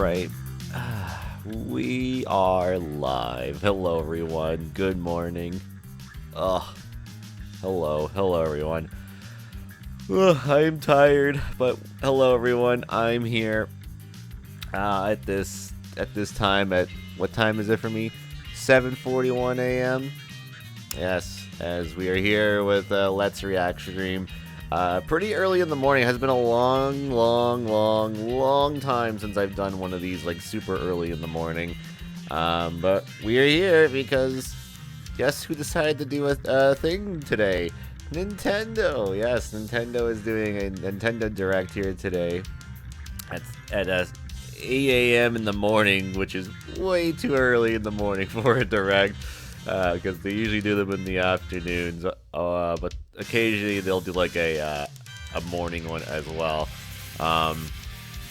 right. We are live. Hello, everyone. Good morning. Oh, hello, everyone. I'm tired, but hello, everyone. I'm here at this time. At what time is it for me? 7:41 a.m. Yes, as we are here with Let's Reaction Stream. Pretty early in the morning. It has been a long time since I've done one of these, like, super early in the morning. But we are here because guess who decided to do a thing today? Nintendo. Yes, Nintendo is doing a Nintendo Direct here today at 8 a.m. in the morning, which is way too early in the morning for a Direct. Because they usually do them in the afternoons, but occasionally they'll do like a morning one as well.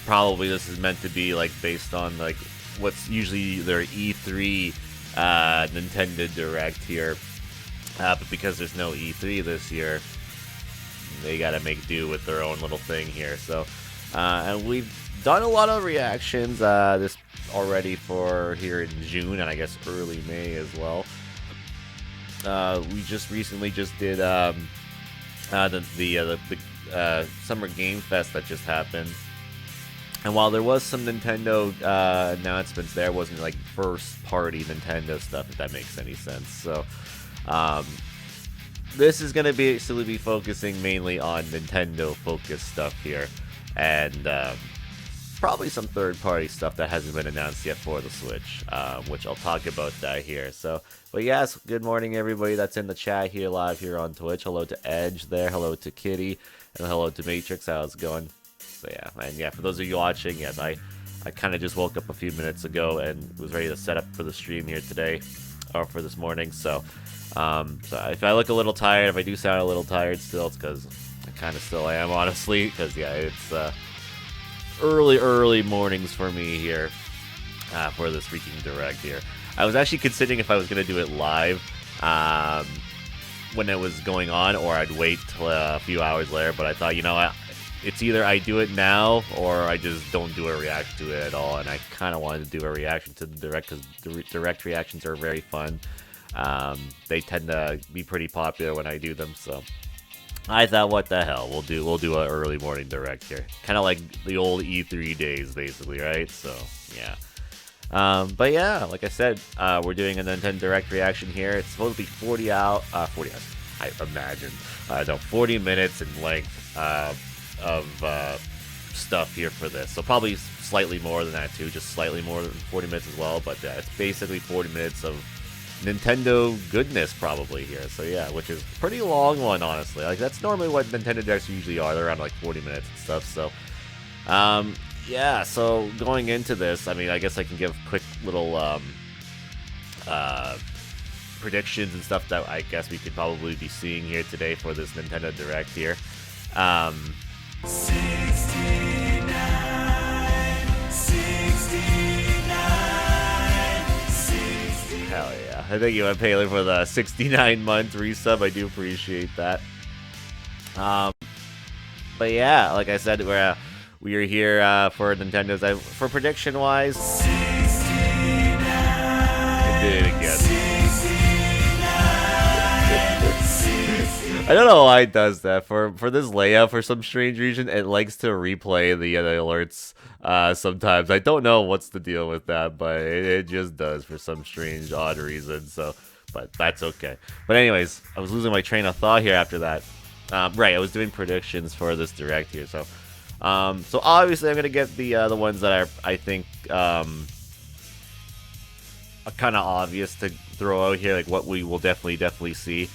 Probably this is meant to be like based on like what's usually their E3 Nintendo Direct here, but because there's no E3 this year, they gotta make do with their own little thing here. So, and we've done a lot of reactions this already for here in June, and I guess early May as well. We just recently did the Summer Game Fest that just happened, and while there was some Nintendo announcements, there wasn't like first party Nintendo stuff, if that makes any sense. So this is gonna basically be focusing mainly on Nintendo focused stuff here, and probably some third-party stuff that hasn't been announced yet for the Switch, which I'll talk about that here. So, but yes, good morning everybody that's in the chat here live here on Twitch. Hello to Edge there, hello to Kitty, and hello to Matrix. How's it going? So yeah, and yeah, for those of you watching, yes, I kind of just woke up a few minutes ago and was ready to set up for the stream here today, or for this morning. So, so if I look a little tired, if I do sound a little tired still, it's because I kind of still am, honestly, because yeah, it's early mornings for me here for this freaking Direct here. I was actually considering if I was going to do it live when it was going on, or I'd wait till a few hours later, but I thought, you know what, it's either I do it now or I just don't do a reaction to it at all, and I kind of wanted to do a reaction to the Direct because Direct reactions are very fun. They tend to be pretty popular when I do them, so I thought, what the hell, we'll do an early morning Direct here, kind of like the old E3 days, basically, right? So yeah, but yeah, like I said, we're doing a Nintendo Direct reaction here. It's supposed to be 40 hours, I imagine, no, 40 minutes in length of stuff here for this. So probably slightly more than that too, just slightly more than 40 minutes as well. But yeah, it's basically 40 minutes of Nintendo goodness probably here. So yeah, which is a pretty long one, honestly. Like, that's normally what Nintendo Directs usually are. They're around like 40 minutes and stuff. So yeah, so going into this, I mean, I guess I can give quick little predictions and stuff that I guess we could probably be seeing here today for this Nintendo Direct here. 69. Hell yeah. I thank you, Paler, for the 69-month resub. I do appreciate that. But yeah, like I said, we are here for Nintendo's. For prediction wise, 69. I did it again. 69. I don't know why it does that. For this layout, for some strange reason, it likes to replay the alerts sometimes. I don't know what's the deal with that, but it just does for some strange, odd reason. So, but that's okay. But anyways, I was losing my train of thought here after that. Right, I was doing predictions for this Direct here. So, so obviously I'm gonna get the ones that are, I think, are kind of obvious to throw out here, like what we will definitely see.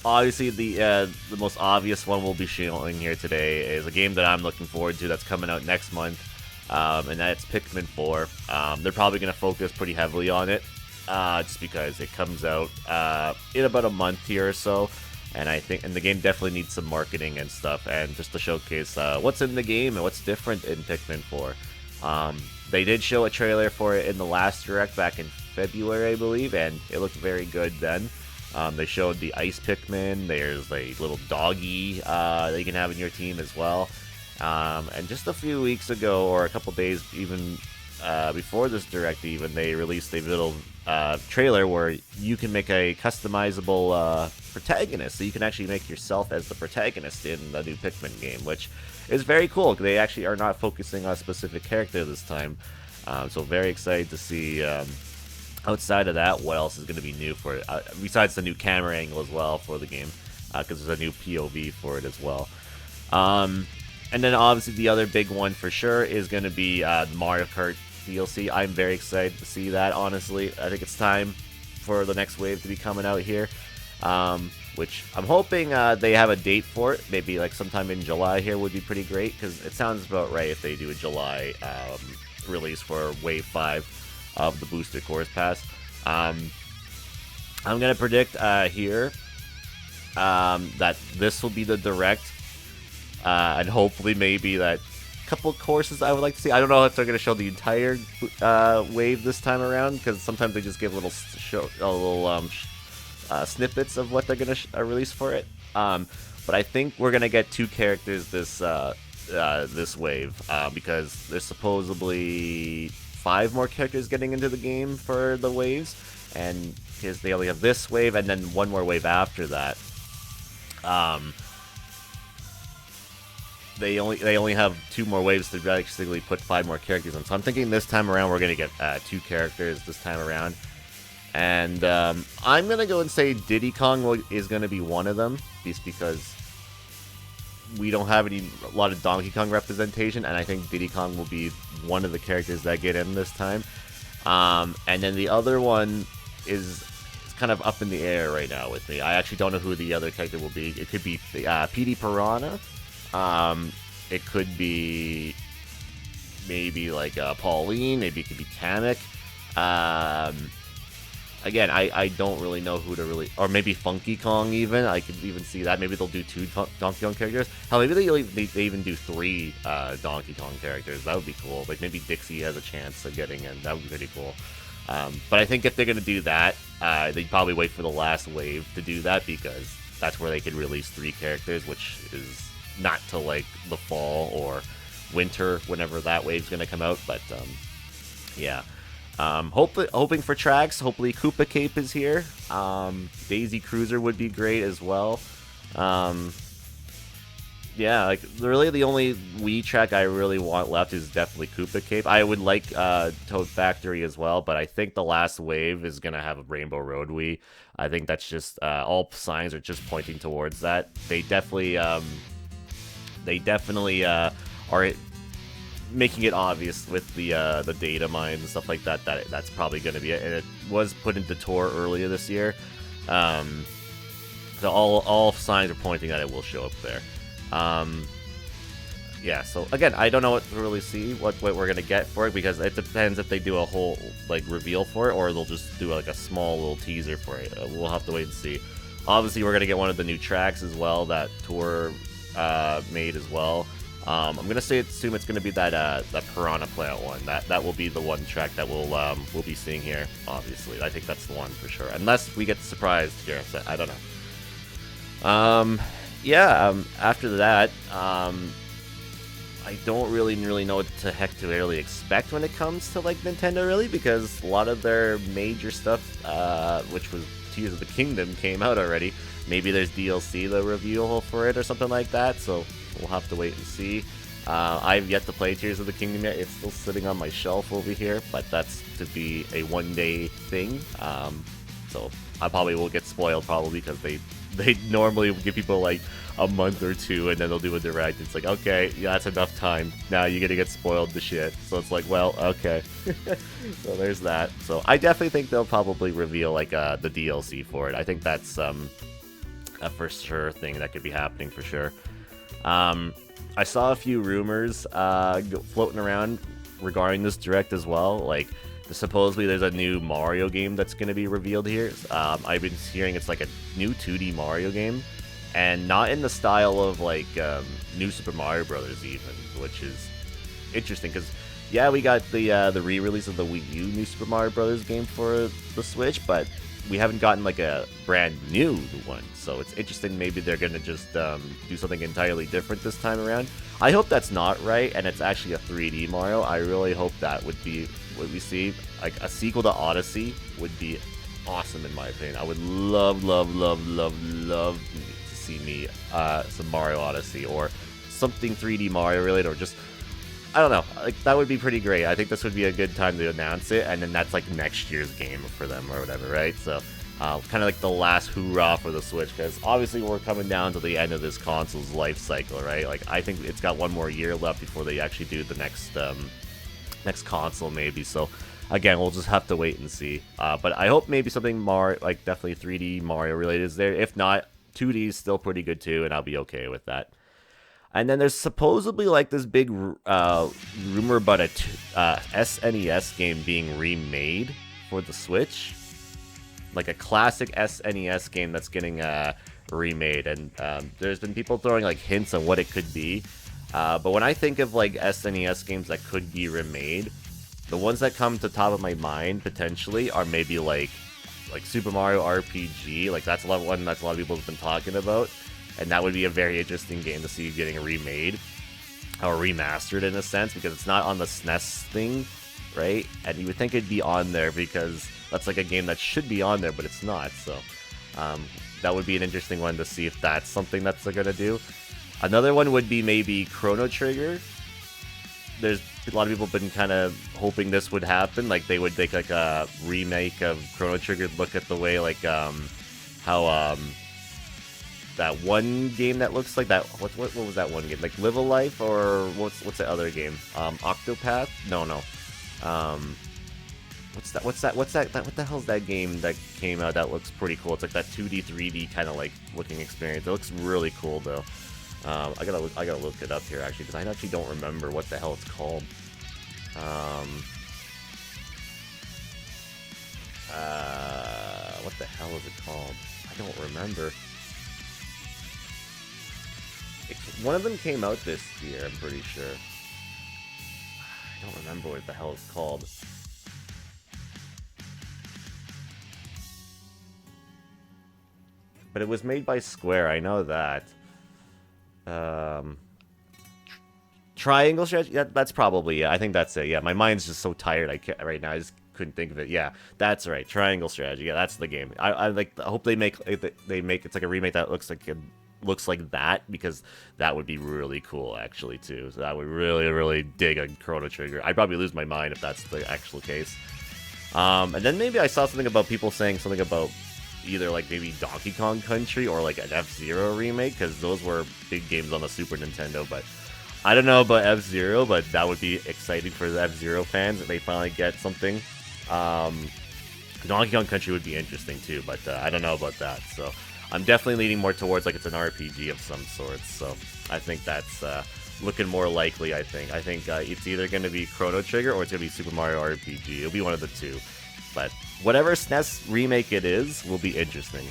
Obviously, the most obvious one we'll be showing here today is a game that I'm looking forward to that's coming out next month, and that's Pikmin 4. They're probably going to focus pretty heavily on it, just because it comes out in about a month here or so, and I think the game definitely needs some marketing and stuff, and just to showcase what's in the game and what's different in Pikmin 4. They did show a trailer for it in the last Direct back in February, I believe, and it looked very good then. They showed the Ice Pikmin. There's a little doggy that you can have in your team as well. And just a few weeks ago, or a couple days even before this direct, even they released a little trailer where you can make a customizable protagonist, so you can actually make yourself as the protagonist in the new Pikmin game, which is very cool. They actually are not focusing on a specific character this time, so very excited to see. Outside of that, what else is going to be new for it? Besides the new camera angle as well for the game, because there's a new POV for it as well. And then obviously the other big one for sure is going to be the Mario Kart DLC. I'm very excited to see that, honestly. I think it's time for the next wave to be coming out here, which I'm hoping they have a date for it. Maybe like sometime in July here would be pretty great, because it sounds about right if they do a July release for Wave 5 of the Booster Course Pass. I'm going to predict here that this will be the direct, and hopefully maybe that couple courses I would like to see. I don't know if they're going to show the entire wave this time around, because sometimes they just give little snippets of what they're going to release for it. But I think we're going to get 2 characters this wave, because there's supposedly 5 more characters getting into the game for the waves, and because they only have this wave and then 1 more wave after that. They only have 2 more waves to basically put 5 more characters on. So I'm thinking this time around we're gonna get 2 characters this time around, and I'm gonna go and say Diddy Kong is gonna be one of them, just because we don't have a lot of Donkey Kong representation, and I think Diddy Kong will be one of the characters that get in this time. And then the other one is kind of up in the air right now with me. I actually don't know who the other character will be. It could be PD Piranha. It could be maybe like Pauline. Maybe it could be Kamek. Again, I don't really know who to really... Or maybe Funky Kong even. I could even see that. Maybe they'll do 2 Donkey Kong characters. Hell, maybe they even do 3 Donkey Kong characters. That would be cool. Like, maybe Dixie has a chance of getting in. That would be pretty cool. But I think if they're going to do that, they'd probably wait for the last wave to do that, because that's where they could release 3 characters, which is not till, like, the fall or winter, whenever that wave's going to come out. But, yeah. Hoping for tracks. Hopefully Koopa Cape is here. Daisy Cruiser would be great as well. Yeah, like really the only Wii track I really want left is definitely Koopa Cape. I would like Toad Factory as well, but I think the last wave is gonna have a Rainbow Road Wii. I think that's just all signs are just pointing towards that. They definitely are making it obvious with the data mines and stuff like that that's probably going to be it. And it was put into tour earlier this year, so all signs are pointing that it will show up there. Yeah, so again, I don't know what to really see what we're gonna get for it, because it depends if they do a whole like reveal for it, or they'll just do like a small little teaser for it. We'll have to wait and see. Obviously, we're gonna get one of the new tracks as well that Tour made as well. I'm gonna assume it's gonna be that Piranha Plant one. That will be the one track that we'll be seeing here. Obviously, I think that's the one for sure. Unless we get surprised here, I don't know. Yeah. After that, I don't really know what the heck to really expect when it comes to like Nintendo, really, because a lot of their major stuff, which was Tears of the Kingdom, came out already. Maybe there's DLC the reveal for it or something like that. So we'll have to wait and see. I've yet to play Tears of the Kingdom yet. It's still sitting on my shelf over here, but that's to be a one-day thing. So I probably will get spoiled because they normally give people like a month or 2, and then they'll do a direct. It's like, okay, yeah, that's enough time. Now you're gonna get spoiled to shit. So it's like, well, okay. So there's that. So I definitely think they'll probably reveal like the DLC for it. I think that's a for sure thing that could be happening for sure. I saw a few rumors floating around regarding this direct as well. Like, supposedly there's a new Mario game that's going to be revealed here. I've been hearing it's like a new 2D Mario game, and not in the style of like New Super Mario Brothers even, which is interesting because yeah, we got the re-release of the Wii U New Super Mario Brothers game for the Switch, but we haven't gotten like a brand new one, so it's interesting. Maybe they're gonna just do something entirely different this time around. I hope that's not right, and it's actually a 3D Mario. I really hope that would be what we see. Like a sequel to Odyssey would be awesome in my opinion. I would love to see me some Mario Odyssey or something 3D Mario related, or just I don't know, like that would be pretty great. I think this would be a good time to announce it, and then that's like next year's game for them or whatever, right? So kind of like the last hoorah for the Switch, because obviously we're coming down to the end of this console's life cycle, right? Like I think it's got one more year left before they actually do the next console maybe. So again, we'll just have to wait and see. But I hope maybe something Mario, like definitely 3D Mario related is there. If not, 2D is still pretty good too, and I'll be okay with that. And then there's supposedly like this big rumor about a SNES game being remade for the Switch. Like a classic SNES game that's getting remade. And there's been people throwing like hints on what it could be. But when I think of like SNES games that could be remade, the ones that come to top of my mind potentially are maybe like Super Mario RPG. Like that's a lot of people have been talking about. And that would be a very interesting game to see getting remade or remastered in a sense, because it's not on the SNES thing, right? And you would think it'd be on there because that's like a game that should be on there, but it's not. So that would be an interesting one to see if that's something that's gonna do. Another one would be maybe Chrono Trigger. There's a lot of people have been kind of hoping this would happen, like they would make like a remake of Chrono Trigger, look at the way like how that one game that looks like that. What was that one game? Like Live a Life, or what's that other game? Octopath? No. What the hell's that game that came out that looks pretty cool? It's like that 2D, 3D kind of like looking experience. It looks really cool though. I gotta look it up here actually, because I actually don't remember what the hell it's called. What the hell is it called? I don't remember. One of them came out this year, I'm pretty sure. I don't remember what the hell it's called. But it was made by Square, I know that. Triangle Strategy? Yeah, that's probably, yeah, I think that's it. Yeah, my mind's just so tired right now, I just couldn't think of it. Yeah, that's right, Triangle Strategy. Yeah, that's the game. I hope they make it's like a remake that looks like that, because that would be really cool actually too. So I would really dig a Chrono Trigger. I'd probably lose my mind if that's the actual case. And then maybe I saw something about people saying something about either like maybe Donkey Kong Country or like an F-Zero remake, because those were big games on the Super Nintendo. But I don't know about F-Zero, but that would be exciting for the F-Zero fans if they finally get something. Donkey Kong Country would be interesting too, but I don't know about that. So I'm definitely leaning more towards like it's an RPG of some sort. So I think that's looking more likely. I think it's either going to be Chrono Trigger or it's going to be Super Mario RPG. It'll be one of the two. But whatever SNES remake it is will be interesting.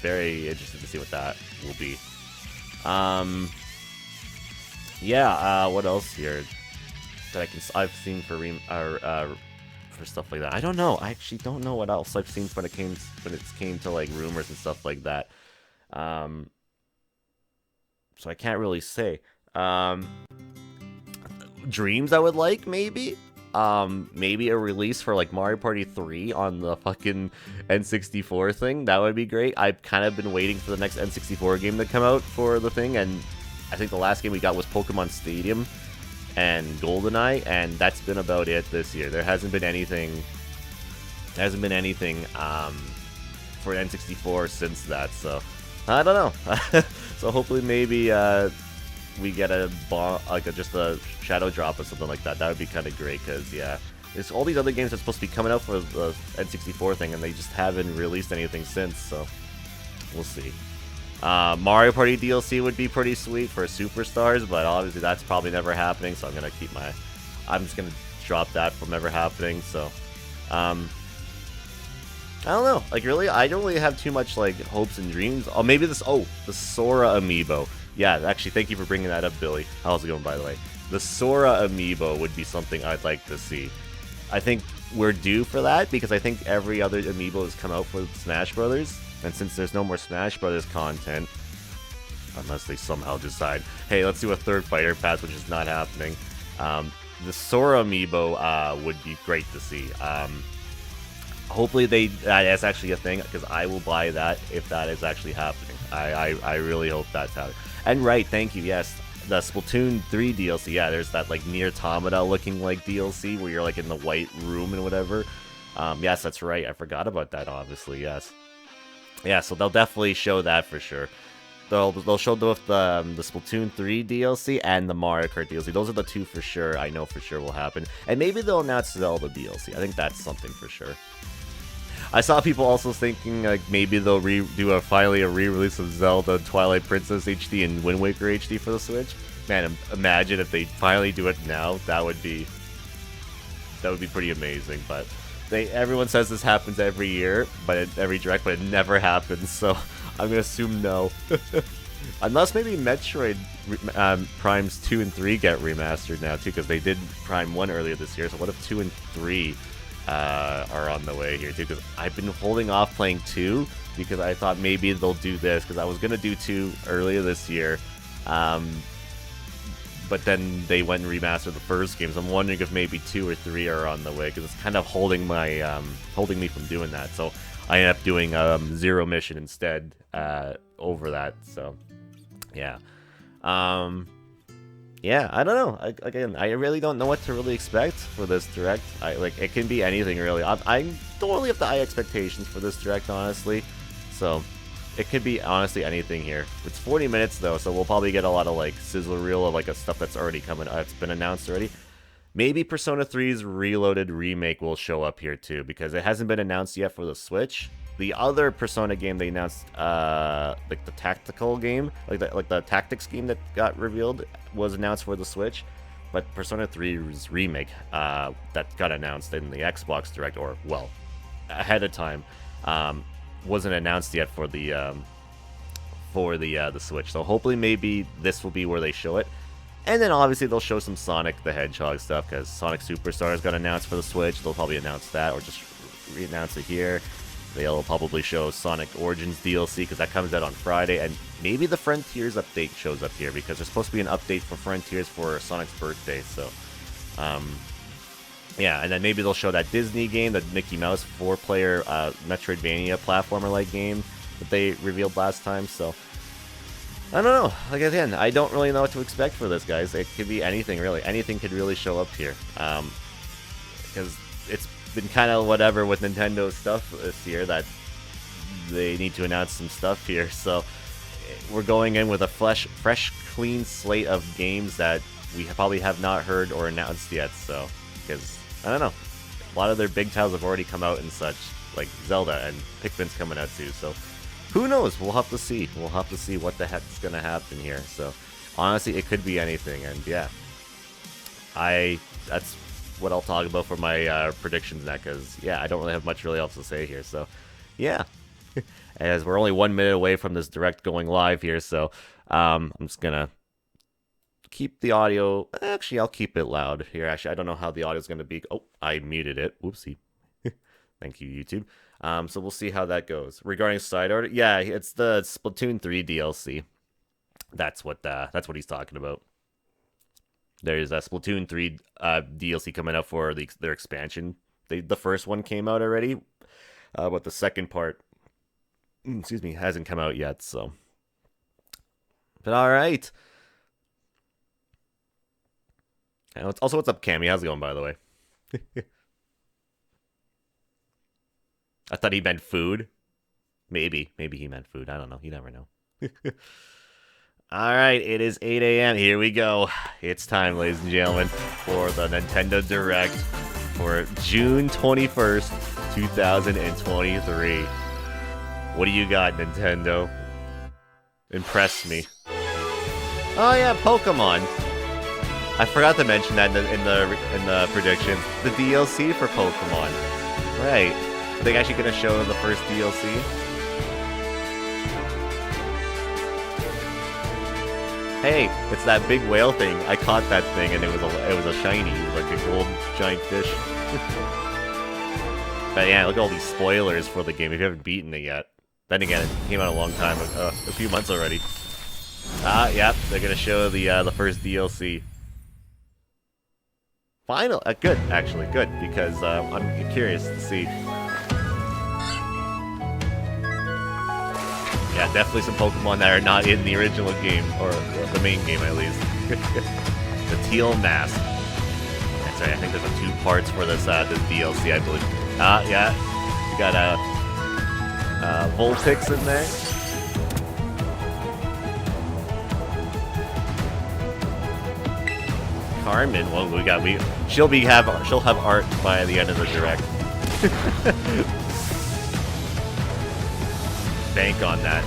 Very interested to see what that will be. What else here that I've seen for for stuff like that? I don't know. I actually don't know what else I've seen when it came to like rumors and stuff like that. So I can't really say. Dreams I would like, maybe. Maybe a release for like Mario Party 3 on the fucking N64 thing. That would be great. I've kind of been waiting for the next N64 game to come out for the thing, and I think the last game we got was Pokemon Stadium and GoldenEye, and that's been about it this year. There hasn't been anything for N64 since that, so I don't know. So hopefully maybe we get just a shadow drop or something like that. That would be kind of great, because yeah, there's all these other games that's supposed to be coming out for the N64 thing, and they just haven't released anything since, so we'll see. Mario Party DLC would be pretty sweet for Superstars, but obviously that's probably never happening, so I'm just gonna drop that from ever happening. So I don't know, like really I don't really have too much like hopes and dreams. Oh, maybe the Sora amiibo. Yeah, actually, thank you for bringing that up, Billy. How's it going, by the way? The Sora amiibo would be something I'd like to see. I think we're due for that because I think every other amiibo has come out for Smash Brothers, and since there's no more Smash Brothers content, unless they somehow decide, hey, let's do a third fighter pass, which is not happening. The Sora amiibo would be great to see. Hopefully that is actually a thing, because I will buy that if that is actually happening. I really hope that's happening. And right, thank you, yes. The Splatoon 3 DLC, yeah, there's that like Nier Automata looking like DLC where you're like in the white room and whatever. Yes, that's right. I forgot about that, obviously, yes. Yeah, so they'll definitely show that for sure. They'll show both the Splatoon 3 DLC and the Mario Kart DLC. Those are the two for sure. I know for sure will happen. And maybe they'll announce Zelda DLC. I think that's something for sure. I saw people also thinking like maybe they'll do finally a re-release of Zelda Twilight Princess HD and Wind Waker HD for the Switch. Man, imagine if they finally do it now. That would be pretty amazing. But everyone says this happens every year, but every direct, but it never happens. So I'm gonna assume no. Unless maybe Metroid Primes 2 and 3 get remastered now too, because they did Prime 1 earlier this year. So what if 2 and 3 are on the way here too? Because I've been holding off playing 2 because I thought maybe they'll do this, because I was gonna do 2 earlier this year, but then they went and remastered the first game. So I'm wondering if maybe 2 or 3 are on the way, because it's kind of holding me from doing that. So I ended up doing Zero Mission instead over that. So yeah. Yeah, I don't know. Again, I really don't know what to really expect for this direct. It can be anything really. I don't really have the high expectations for this direct, honestly. So it could be honestly anything here. It's 40 minutes though, so we'll probably get a lot of like sizzle reel of like a stuff that's already coming. It's been announced already. Maybe Persona 3's Reloaded remake will show up here too, because it hasn't been announced yet for the Switch. The other Persona game they announced, like the tactical game, like the tactics game that got revealed, was announced for the Switch. But Persona 3's remake, that got announced in the Xbox Direct, or well, ahead of time, wasn't announced yet for the Switch. So hopefully, maybe this will be where they show it. And then obviously they'll show some Sonic the Hedgehog stuff, because Sonic Superstars got announced for the Switch. They'll probably announce that, or just re-announce it here. They'll probably show Sonic Origins DLC, because that comes out on Friday, and maybe the Frontiers update shows up here, because there's supposed to be an update for Frontiers for Sonic's birthday, so... yeah, and then maybe they'll show that Disney game, the Mickey Mouse 4-player Metroidvania platformer-like game that they revealed last time, so... I don't know. Like, again, I don't really know what to expect for this, guys. It could be anything, really. Anything could really show up here. Because it's been kind of whatever with Nintendo stuff this year, that they need to announce some stuff here. So we're going in with a fresh, clean slate of games that we probably have not heard or announced yet. So, because, I don't know. A lot of their big titles have already come out and such, like Zelda, and Pikmin's coming out too. So who knows? We'll have to see. We'll have to see what the heck's going to happen here. So, honestly, it could be anything. And, yeah. That's what I'll talk about for my predictions now. Because, yeah, I don't really have much else to say here. So, yeah. As we're only 1 minute away from this direct going live here. So, I'm just going to keep the audio. Actually, I'll keep it loud here. Actually, I don't know how the audio is going to be. Oh, I muted it. Whoopsie. Thank you, YouTube. So we'll see how that goes. Regarding side art, yeah, it's the Splatoon 3 DLC. That's what he's talking about. There's a Splatoon 3 DLC coming out for their expansion. The first one came out already, but the second part, excuse me, hasn't come out yet. So, but all right. And also, what's up, Cammy? How's it going, by the way? I thought he meant food. Maybe he meant food. I don't know. You never know. All right, it is 8 a.m. Here we go. It's time, ladies and gentlemen, for the Nintendo Direct for June 21st, 2023. What do you got, Nintendo? Impress me. Oh yeah, Pokemon. I forgot to mention that in the predictions. The DLC for Pokemon. Right. Are they actually going to show the first DLC? Hey, it's that big whale thing. I caught that thing and it was a shiny. It was like a gold giant fish. But yeah, look at all these spoilers for the game if you haven't beaten it yet. Then again, it came out a long time ago, a few months already. Yeah, they're gonna show the first DLC. Final, good, actually, good, because I'm curious to see. Yeah, definitely some Pokemon that are not in the original game, or the main game at least. The Teal Mask. That's right, I think there's 2 parts for this DLC, I believe. Yeah, you got Vulpix in there. Carmen, well, she'll have art by the end of the direct. Bank on that.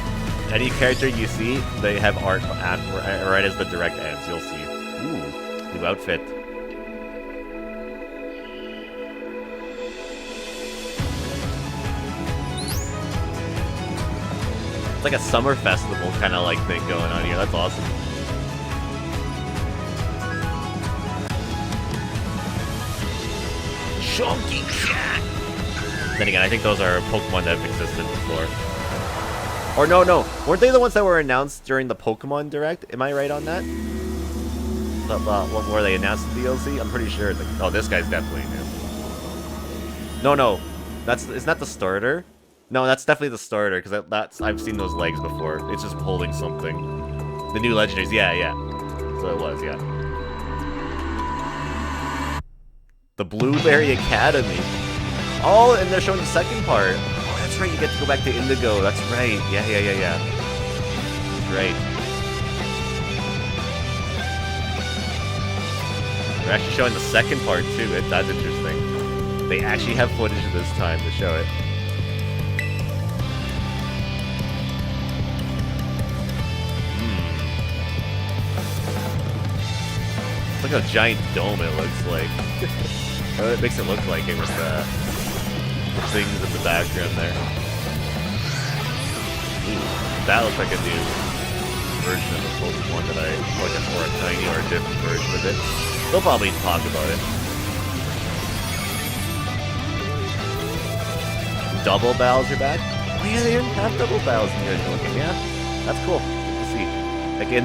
Any character you see, they have art right as the direct ends. You'll see. Ooh, new outfit. It's like a summer festival kind of like thing going on here. That's awesome. Chunky Cat! Then again, I think those are Pokemon that have existed before. Or no, weren't they the ones that were announced during the Pokemon Direct? Am I right on that? Where they announced the DLC? I'm pretty sure. Oh, this guy's definitely new. No, isn't that the starter? No, that's definitely the starter, because I've seen those legs before. It's just holding something. The new legendaries, yeah. So it was, yeah. The Blueberry Academy. Oh, and they're showing the second part. Oh, that's right, you get to go back to Indigo. That's right. Yeah. That's right. They're actually showing the second part, too. That's interesting. They actually have footage this time to show it. Look how giant dome it looks like. It makes it look like it with the things in the background there. Ooh, that looks like a new version of the Pokemon that or a tiny or a different version of it. They'll probably talk about it. Double Battles are back? Oh yeah, they didn't have Double Battles in the original game. Yeah, that's cool. Good to see. Like, at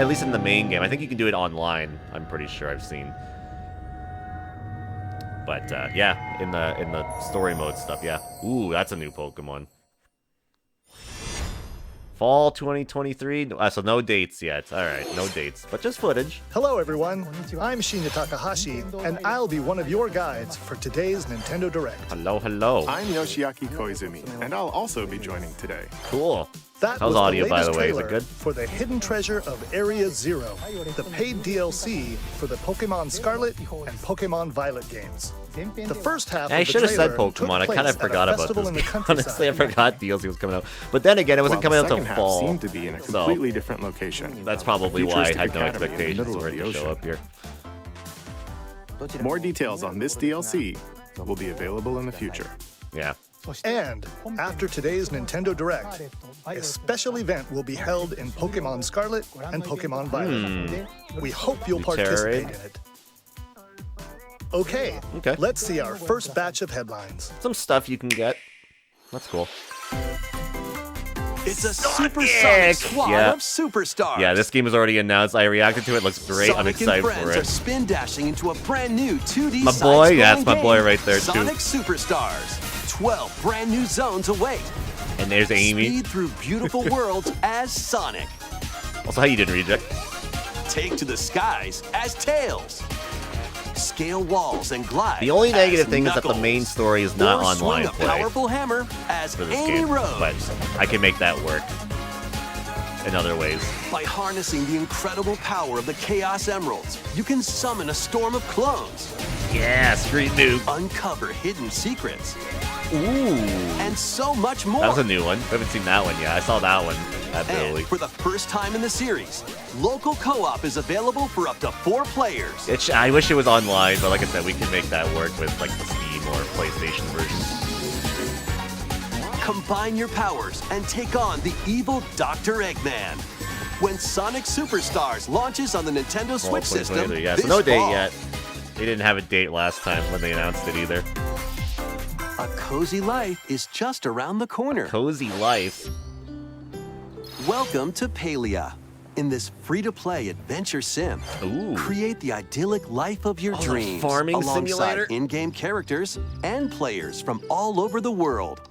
least in the main game. I think you can do it online. I'm pretty sure I've seen. But yeah, in the story mode stuff, yeah. Ooh, that's a new Pokemon. Fall 2023. So no dates yet. All right, no dates, but just footage. Hello, everyone. I'm Shinya Takahashi, and I'll be one of your guides for today's Nintendo Direct. Hello. I'm Yoshiaki Koizumi, and I'll also be joining today. Cool. That How's was audio, the by latest the way? Is it trailer good? for the Hidden Treasure of Area Zero, the paid DLC for the Pokemon Scarlet and Pokemon Violet games. The first half I of the should have said trailer Pokemon. I took kind of place at a forgot about festival this in the game. countryside. Honestly, I forgot DLC was coming out. But then again, it wasn't coming out the until second fall. half seemed to be in a completely different location. That's probably Features why I to had no Academy in the expectations middle for of it the to show ocean. up here. More details on this DLC will be available in the future. Yeah. And after today's Nintendo Direct, a special event will be held in Pokemon Scarlet and Pokemon Violet. We hope you'll participate in it. Okay, let's see our first batch of headlines. Some stuff you can get. That's cool. It's a supersonic squad of superstars. Yeah, this game is already announced. I reacted to it. Looks great. Sonic I'm excited and friends for are it. spin dashing into a brand new 2D My boy, yeah, that's my boy right there, too. Sonic Superstars. 12 brand new zones await. And there's Amy. Speed through beautiful worlds as Sonic. Also, how you did, Reject? Take to the skies as Tails. Scale walls and glide. The only negative as thing is that the Knuckles. main story is not Or online swing a play powerful hammer as for this Amy game, Rose. but I can make that work in other ways. By harnessing the incredible power of the Chaos Emeralds, you can summon a storm of clones. Yeah, Street Noob. Uncover hidden secrets. Ooh. And so much more. That was a new one. I haven't seen that one yet. I saw that one at And Billy. for the first time in the series, local co-op is available for up to 4 players. I wish it was online, but like I said, we can make that work with like the Steam or PlayStation version. Combine your powers and take on the evil Dr. Eggman. When Sonic Superstars launches on the Nintendo Switch system, Yeah, so this no date fall. yet. They didn't have a date last time when they announced it either. A cozy life is just around the corner. Cozy life. Welcome to Palia. In this free-to-play adventure sim, create the idyllic life of your dreams farming alongside simulator? in-game characters and players from all over the world.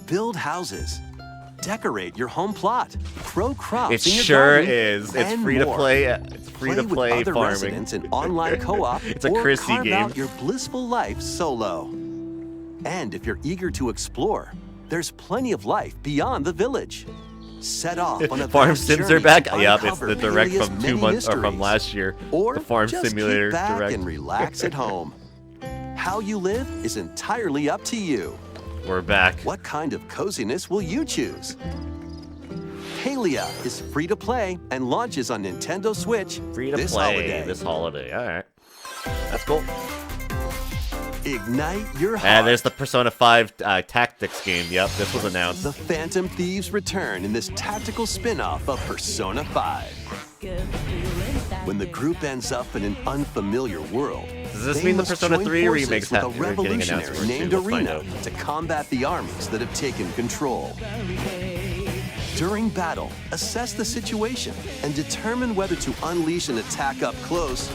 Build houses, decorate your home plot, grow crops It in your sure garden, is. It's and free to more. play. It's free Play to play with other farming. residents in online co-op It's a or Chrissy carve game. out your blissful life solo. And if you're eager to explore, there's plenty of life beyond the village. Set off on a Farm vast Sims journey are back. to Yep, it's uncover the direct Palia's from 2 many months or from mysteries. last year. Or the Farm just Simulator kick back direct. and relax at home. How you live is entirely up to you. We're back. What kind of coziness will you choose? Palia is free to play and launches on Nintendo Switch Free to this play holiday. this holiday. All right, that's cool. Ignite your heart. And there's the Persona 5 Tactics game. Yep, this was announced. The Phantom Thieves return in this tactical spin-off of Persona 5. When the group ends up in an unfamiliar world, Does this they mean the must Persona join 3 forces remakes with a are getting announced revolutionary for named too? We'll find Arena out. to combat the armies that have taken control. During battle, assess the situation and determine whether to unleash an attack up close,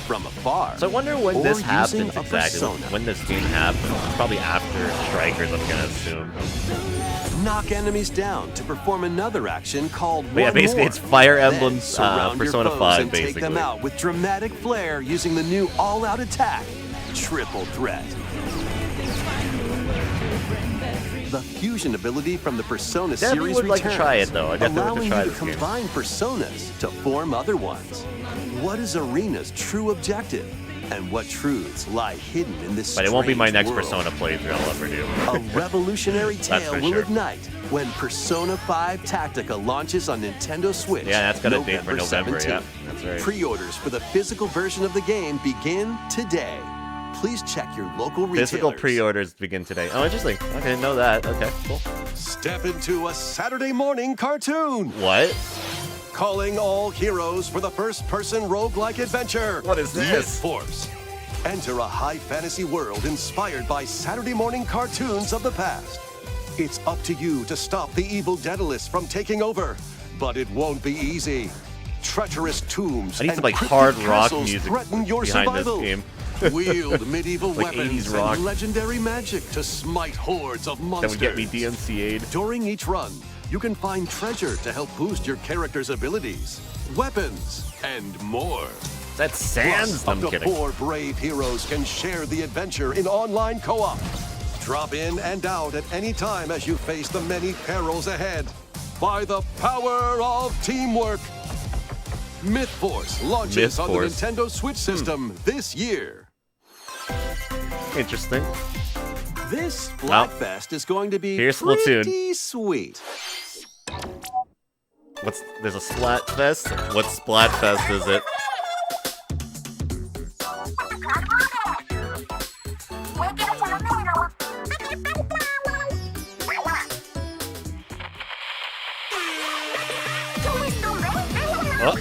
from afar. So I wonder when or this using happens a exactly. persona. When this game happens. Probably after Strikers, I'm gonna assume. Knock enemies down to perform another action called But yeah, One basically More. it's Fire Then Emblem surround your Persona foes 5, and take them basically. out with dramatic flair using the new all-out attack, Triple Threat. The fusion ability from the Persona Definitely series would like to returns, try it, though. I definitely allowing would to try you to this game. combine personas to form other ones. What is Arena's true objective? And what truths lie hidden in this But it won't be my strange next world? Persona playthrough I'll ever do. A revolutionary That's tale for will sure. ignite when Persona 5 Tactica launches on Nintendo Switch. Yeah, that's got a date for November, 17th. yeah, that's right. Pre-orders for the physical version of the game begin today. Please check your local retailers. Physical pre-orders begin today. Oh, interesting. Okay, I didn't know that. Okay, cool. Step into a Saturday morning cartoon. What? Calling all heroes for the first-person roguelike adventure. What is this? Myth-Force. Enter a high fantasy world inspired by Saturday morning cartoons of the past. It's up to you to stop the evil Daedalus from taking over, but it won't be easy. Treacherous tombs I need and some like cryptic hard rock castles music threaten your behind survival. this game. Wield medieval Like 80s weapons rock. and legendary magic to smite hordes of That monsters. would get me DMCA'd. During each run, you can find treasure to help boost your character's abilities, weapons, and more. That's Sans. Plus, I'm up to kidding. 4 brave heroes can share the adventure in online co-op. Drop in and out at any time as you face the many perils ahead. By the power of teamwork, Myth-Force launches on the Myth-Force. Nintendo Switch system this year. Interesting. This Well, Splatfest is going to be here's Splatoon. pretty sweet. There's a Splatfest? What Splatfest is it? Oh,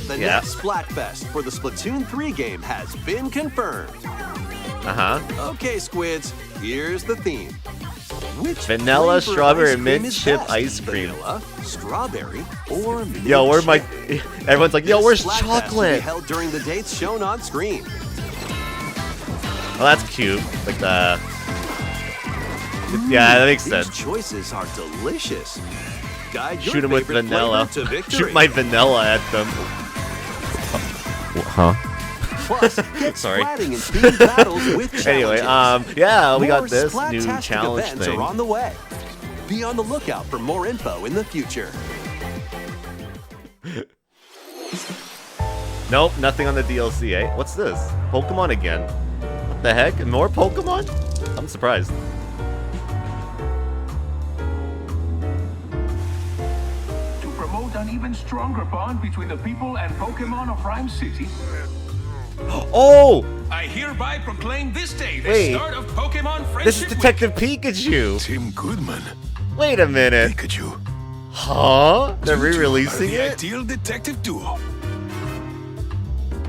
The Yeah. next Splatfest for the Splatoon 3 game has been confirmed. uh-huh. Okay, Squids, here's the theme. Which Vanilla, flavor of strawberry, ice cream mint is chip best? ice cream. Vanilla, strawberry, or mint Yo, where's my... chip? Everyone's like, yo, This where's Splatfest will be chocolate? held during the dates shown on screen. Oh, that's cute. Like the... Yeah, that makes These sense. choices are delicious. Guide your Shoot him with favorite vanilla. flavor to victory. Shoot my vanilla at them. Huh? Plus, get Sorry. splatting and themed battles with challenges. Anyway, yeah, we got More this new Splattastic challenge events thing. are on the way. Be on the lookout for more info in the future. Nope, nothing on the DLC, eh? What's this? Pokemon again. What the heck? More Pokemon? I'm surprised. To promote an even stronger bond between the people and Pokemon of Rhyme City, Oh! I hereby proclaim this day the Wait. start of Pokemon Friendship This is Week. Detective Pikachu! Tim Goodman, Wait a minute. Pikachu. Huh? They're You two are re-releasing the it? ideal detective duo.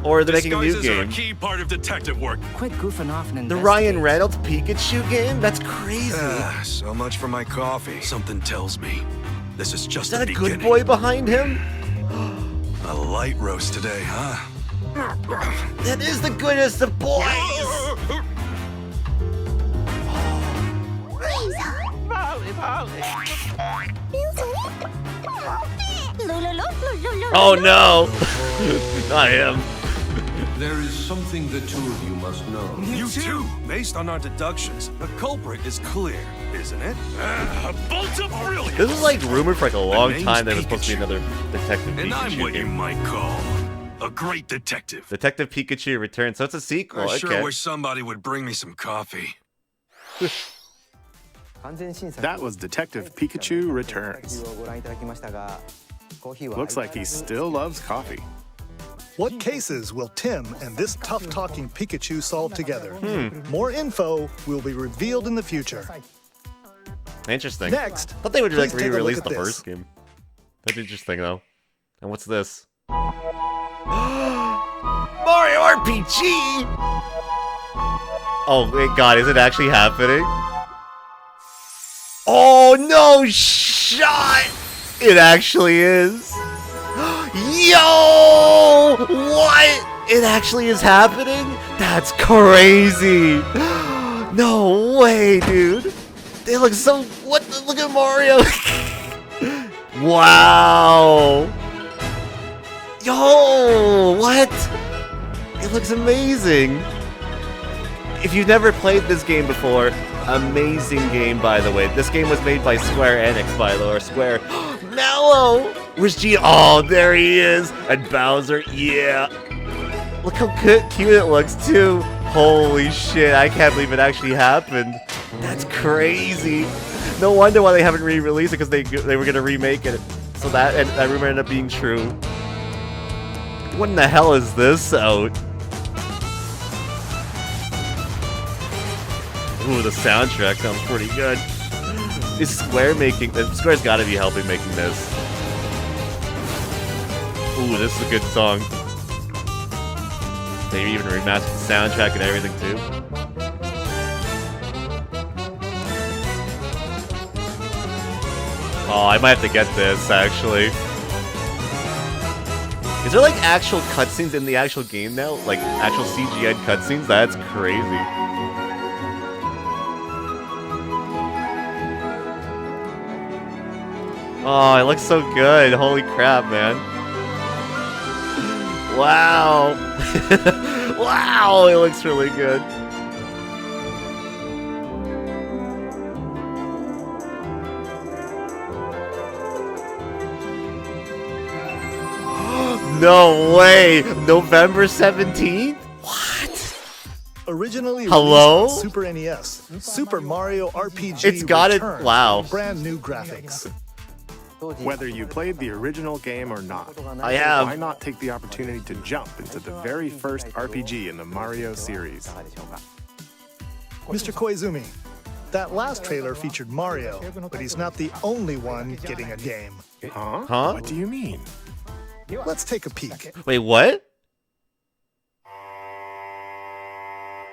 Or they're making a new Disguises are a game. key part of detective work. Quit goofing off and The investigate. Ryan Reynolds Pikachu game? That's crazy. So much for my coffee. Something tells me this is just Is that the a good beginning. boy behind him? A light roast today, huh? That is the goodest of boys. Oh no! Not him. There is something the two of you must know. You too. Based on our deductions, the culprit is clear, isn't it? A bolt of brilliance. This was like rumored for like a long name's time that it was supposed to be Pikachu. another Detective And I'm Pikachu what you game. might call a great detective. Detective Pikachu returns, so it's a sequel. I sure Okay. wish somebody would bring me some coffee. That was Detective Pikachu Returns. Looks like he still loves coffee. What cases will Tim and this tough-talking Pikachu solve together? More info will be revealed in the future. Interesting. Next, Thought they would like please take a look re-release at the this. first game. That's interesting though. And what's this? Mario RPG! Oh my god, is it actually happening? Oh no shot! It actually is. Yo! What? It actually is happening? That's crazy. No way, dude. They look so... What? Look at Mario. Wow. Yo, what? It looks amazing. If you've never played this game before, amazing game, by the way. This game was made by Square Enix, by the way, or Square. Mallow! Where's G? Oh, there he is. And Bowser, yeah. Look how cute it looks, too. Holy shit, I can't believe it actually happened. That's crazy. No wonder why they haven't re-released it, because they were going to remake it. So that rumor ended up being true. What in the hell is this out? Ooh, the soundtrack sounds pretty good. Is Square making... Square's gotta be helping making this. Ooh, this is a good song. They even remastered the soundtrack and everything, too. Oh, I might have to get this, actually. Is there, like, actual cutscenes in the actual game now? Like, actual CGI cutscenes? That's crazy. Oh, it looks so good. Holy crap, man. Wow. Wow, it looks really good. No way. November 17th? What? Originally Hello? released on Super NES, Super Mario RPG It's got it. returns Wow. with brand new graphics. Whether you played the original game or not, I have. why not take the opportunity to jump into the very first RPG in the Mario series? Mr. Koizumi, that last trailer featured Mario, but he's not the only one getting a game. Huh? Huh? What do you mean? Let's take a peek. Wait, what?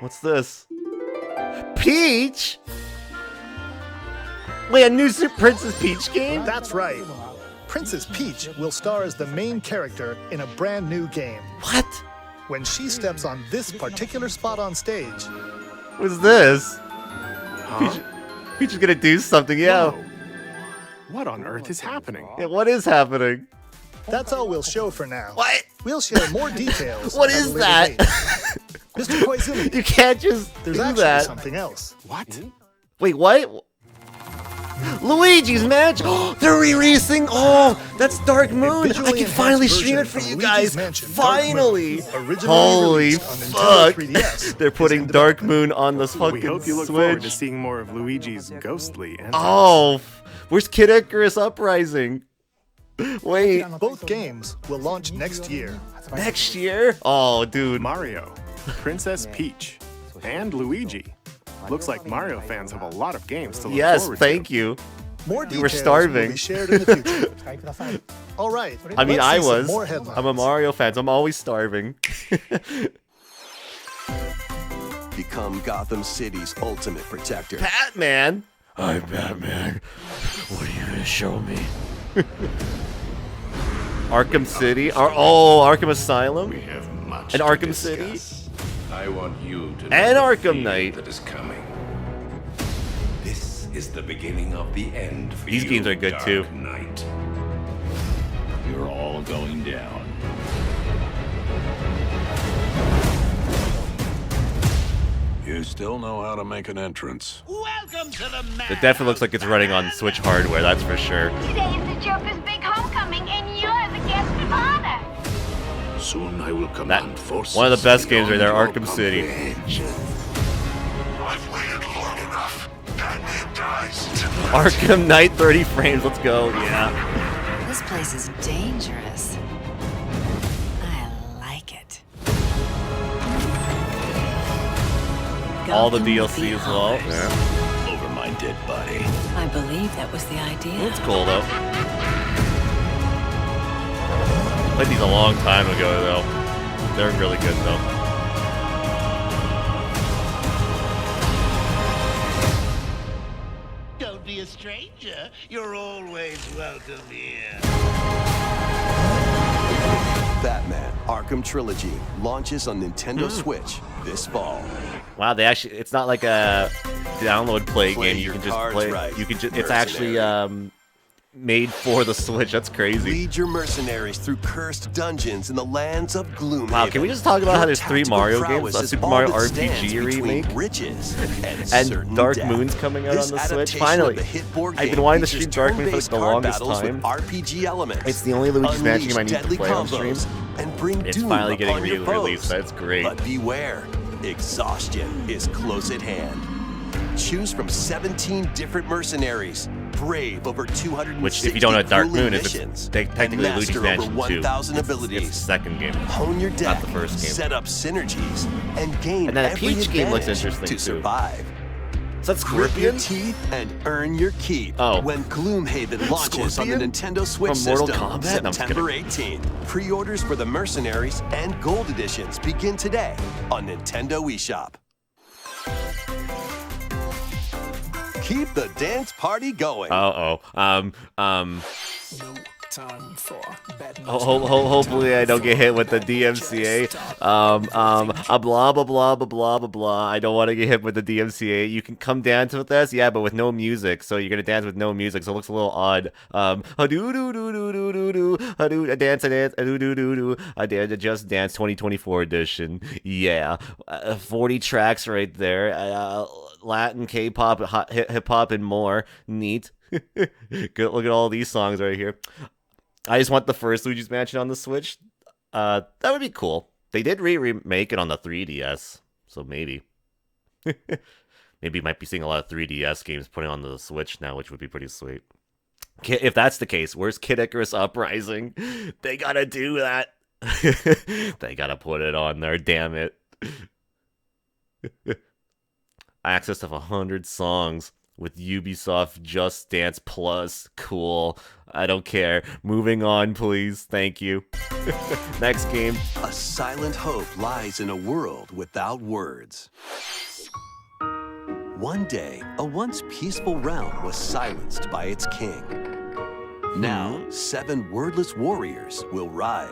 What's this? Peach? Wait, a new Princess Peach game? That's right. Princess Peach will star as the main character in a brand new game. What? When she steps on this particular spot on stage, What's this? Huh? Peach is gonna do something, yeah. Whoa. What on earth is happening? Yeah, what is happening? that's all we'll show for now. What? We'll share more details. What at a is later that? date. Mr. Koizumi, You can't just there's do actually that. something else. What? Wait, what? Luigi's Mansion! They're releasing! Oh, that's Dark Moon! I visually can finally enhanced stream it version for you of guys! Luigi's Mansion, Dark Moon, Finally! originally Holy released on fuck! Nintendo 3DS, They're putting is in Dark development. Moon on the We fucking hope you look forward to Switch. seeing more of Luigi's ghostly antics. Oh, where's Kid Icarus Uprising? Wait, Both games will launch next year. next year? Oh, dude. Mario, Princess Peach, and Luigi. Looks like Mario fans have a lot of games to look Yes, forward thank to. you. More We were details starving. will be shared in the future. All right. I mean, let's I see some was. more headlines. I'm a Mario fan, so I'm always starving. Become Gotham City's ultimate protector. Batman? I'm Batman. What are you gonna show me? Arkham City? Arkham Asylum? We have much And to Arkham discuss. City? I want you to know And the Arkham fear Knight. that is coming. This is the beginning of the end for These you, games are good, Dark too. Knight. You're all going down. You still know how to make an entrance. Welcome to the It definitely looks like it's running on Switch hardware, that's for sure. Today is the Joker's big homecoming, and you're the guest of honor. Soon I will command forces. One of the best games right there, beyond Arkham your City. comprehension. I've waited long enough. Batman dies tonight. Arkham Knight 30 frames, let's go, yeah. This place is dangerous. I like it. All the Gotham DLC as well. Beatdown. Yeah. Over my dead body. I believe that was the idea. That's cool though. Played these a long time ago though. They're really good though. Don't be a stranger. You're always welcome here. Batman Arkham Trilogy launches on Nintendo Switch this fall. Wow, they actually, it's not like a download play Play game. You your can just cards play. right, You can just. It's actually made for the Switch. That's crazy. Lead your mercenaries through cursed dungeons in the lands of Gloomhaven. Wow, can we just talk about how there's 3 Your Mario tactical games? prowess A is Super all Mario that stands RPG between remake? riches and certain Dark death. Moon's coming out This on the Switch. adaptation Finally. of the hit board I've been game wanting to features stream Dark Moon for like turn-based the card longest battles time. with RPG elements. It's the only Luigi's Mansion Unleash game I need to deadly play on stream. combos and bring It's doom finally getting upon your re-released. foes. That's great. But beware, exhaustion is close at hand. Choose from 17 different mercenaries, brave over 260 Which, if you don't know, Dark grueling Moon is missions, technically and Luigi's master Mansion over 2. 1,000 It's abilities. the second game. Hone your deck, Not the first game. set up synergies, and gain And that every Peach game looks advantage interesting, to too. survive. Is that Grit your Scorpion? teeth and earn your keep when Gloomhaven launches on the Scorpion? Nintendo Switch From Mortal system Kombat? No, I'm just September kidding. 18th. Pre-orders for the Mercenaries and Gold Editions begin today on Nintendo eShop. Keep the dance party going. Hopefully I don't get hit with the DMCA. Blah blah blah blah blah blah blah. I don't want to get hit with the DMCA. You can come dance with us, yeah, but with no music. So you're gonna dance with no music, so it looks a little odd. Do do do do do do do. A dance, do do do do. I dare to Just Dance 2024 edition. Yeah, 40 tracks right there. Latin, K-pop, hip hop, and more. Neat. Good. Look at all these songs right here. I just want the first Luigi's Mansion on the Switch. That would be cool. They did remake it on the 3DS, so maybe. Maybe you might be seeing a lot of 3DS games putting on the Switch now, which would be pretty sweet. If that's the case, where's Kid Icarus Uprising? They gotta do that. They gotta put it on there, damn it. Access of 100 songs with Ubisoft Just Dance Plus. Cool. I don't care. Moving on, please. Thank you. Next game. A silent hope lies in a world without words. One day, a once peaceful realm was silenced by its king. Now, 7 wordless warriors will rise.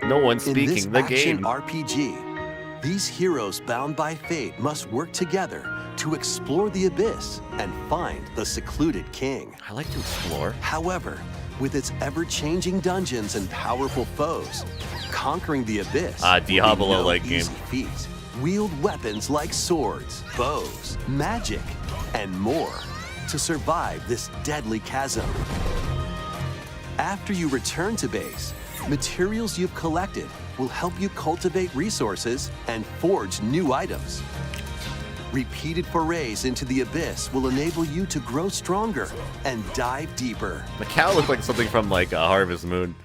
No one's speaking the In this action game. RPG, these heroes bound by fate must work together to explore the abyss and find the secluded king. I like to explore. However, with its ever-changing dungeons and powerful foes, conquering the abyss will be Diablo-like no game. easy feat. Wield weapons like swords, bows, magic, and more to survive this deadly chasm. After you return to base, materials you've collected will help you cultivate resources and forge new items. Repeated forays into the abyss will enable you to grow stronger and dive deeper. Macau looked like something from like Harvest Moon.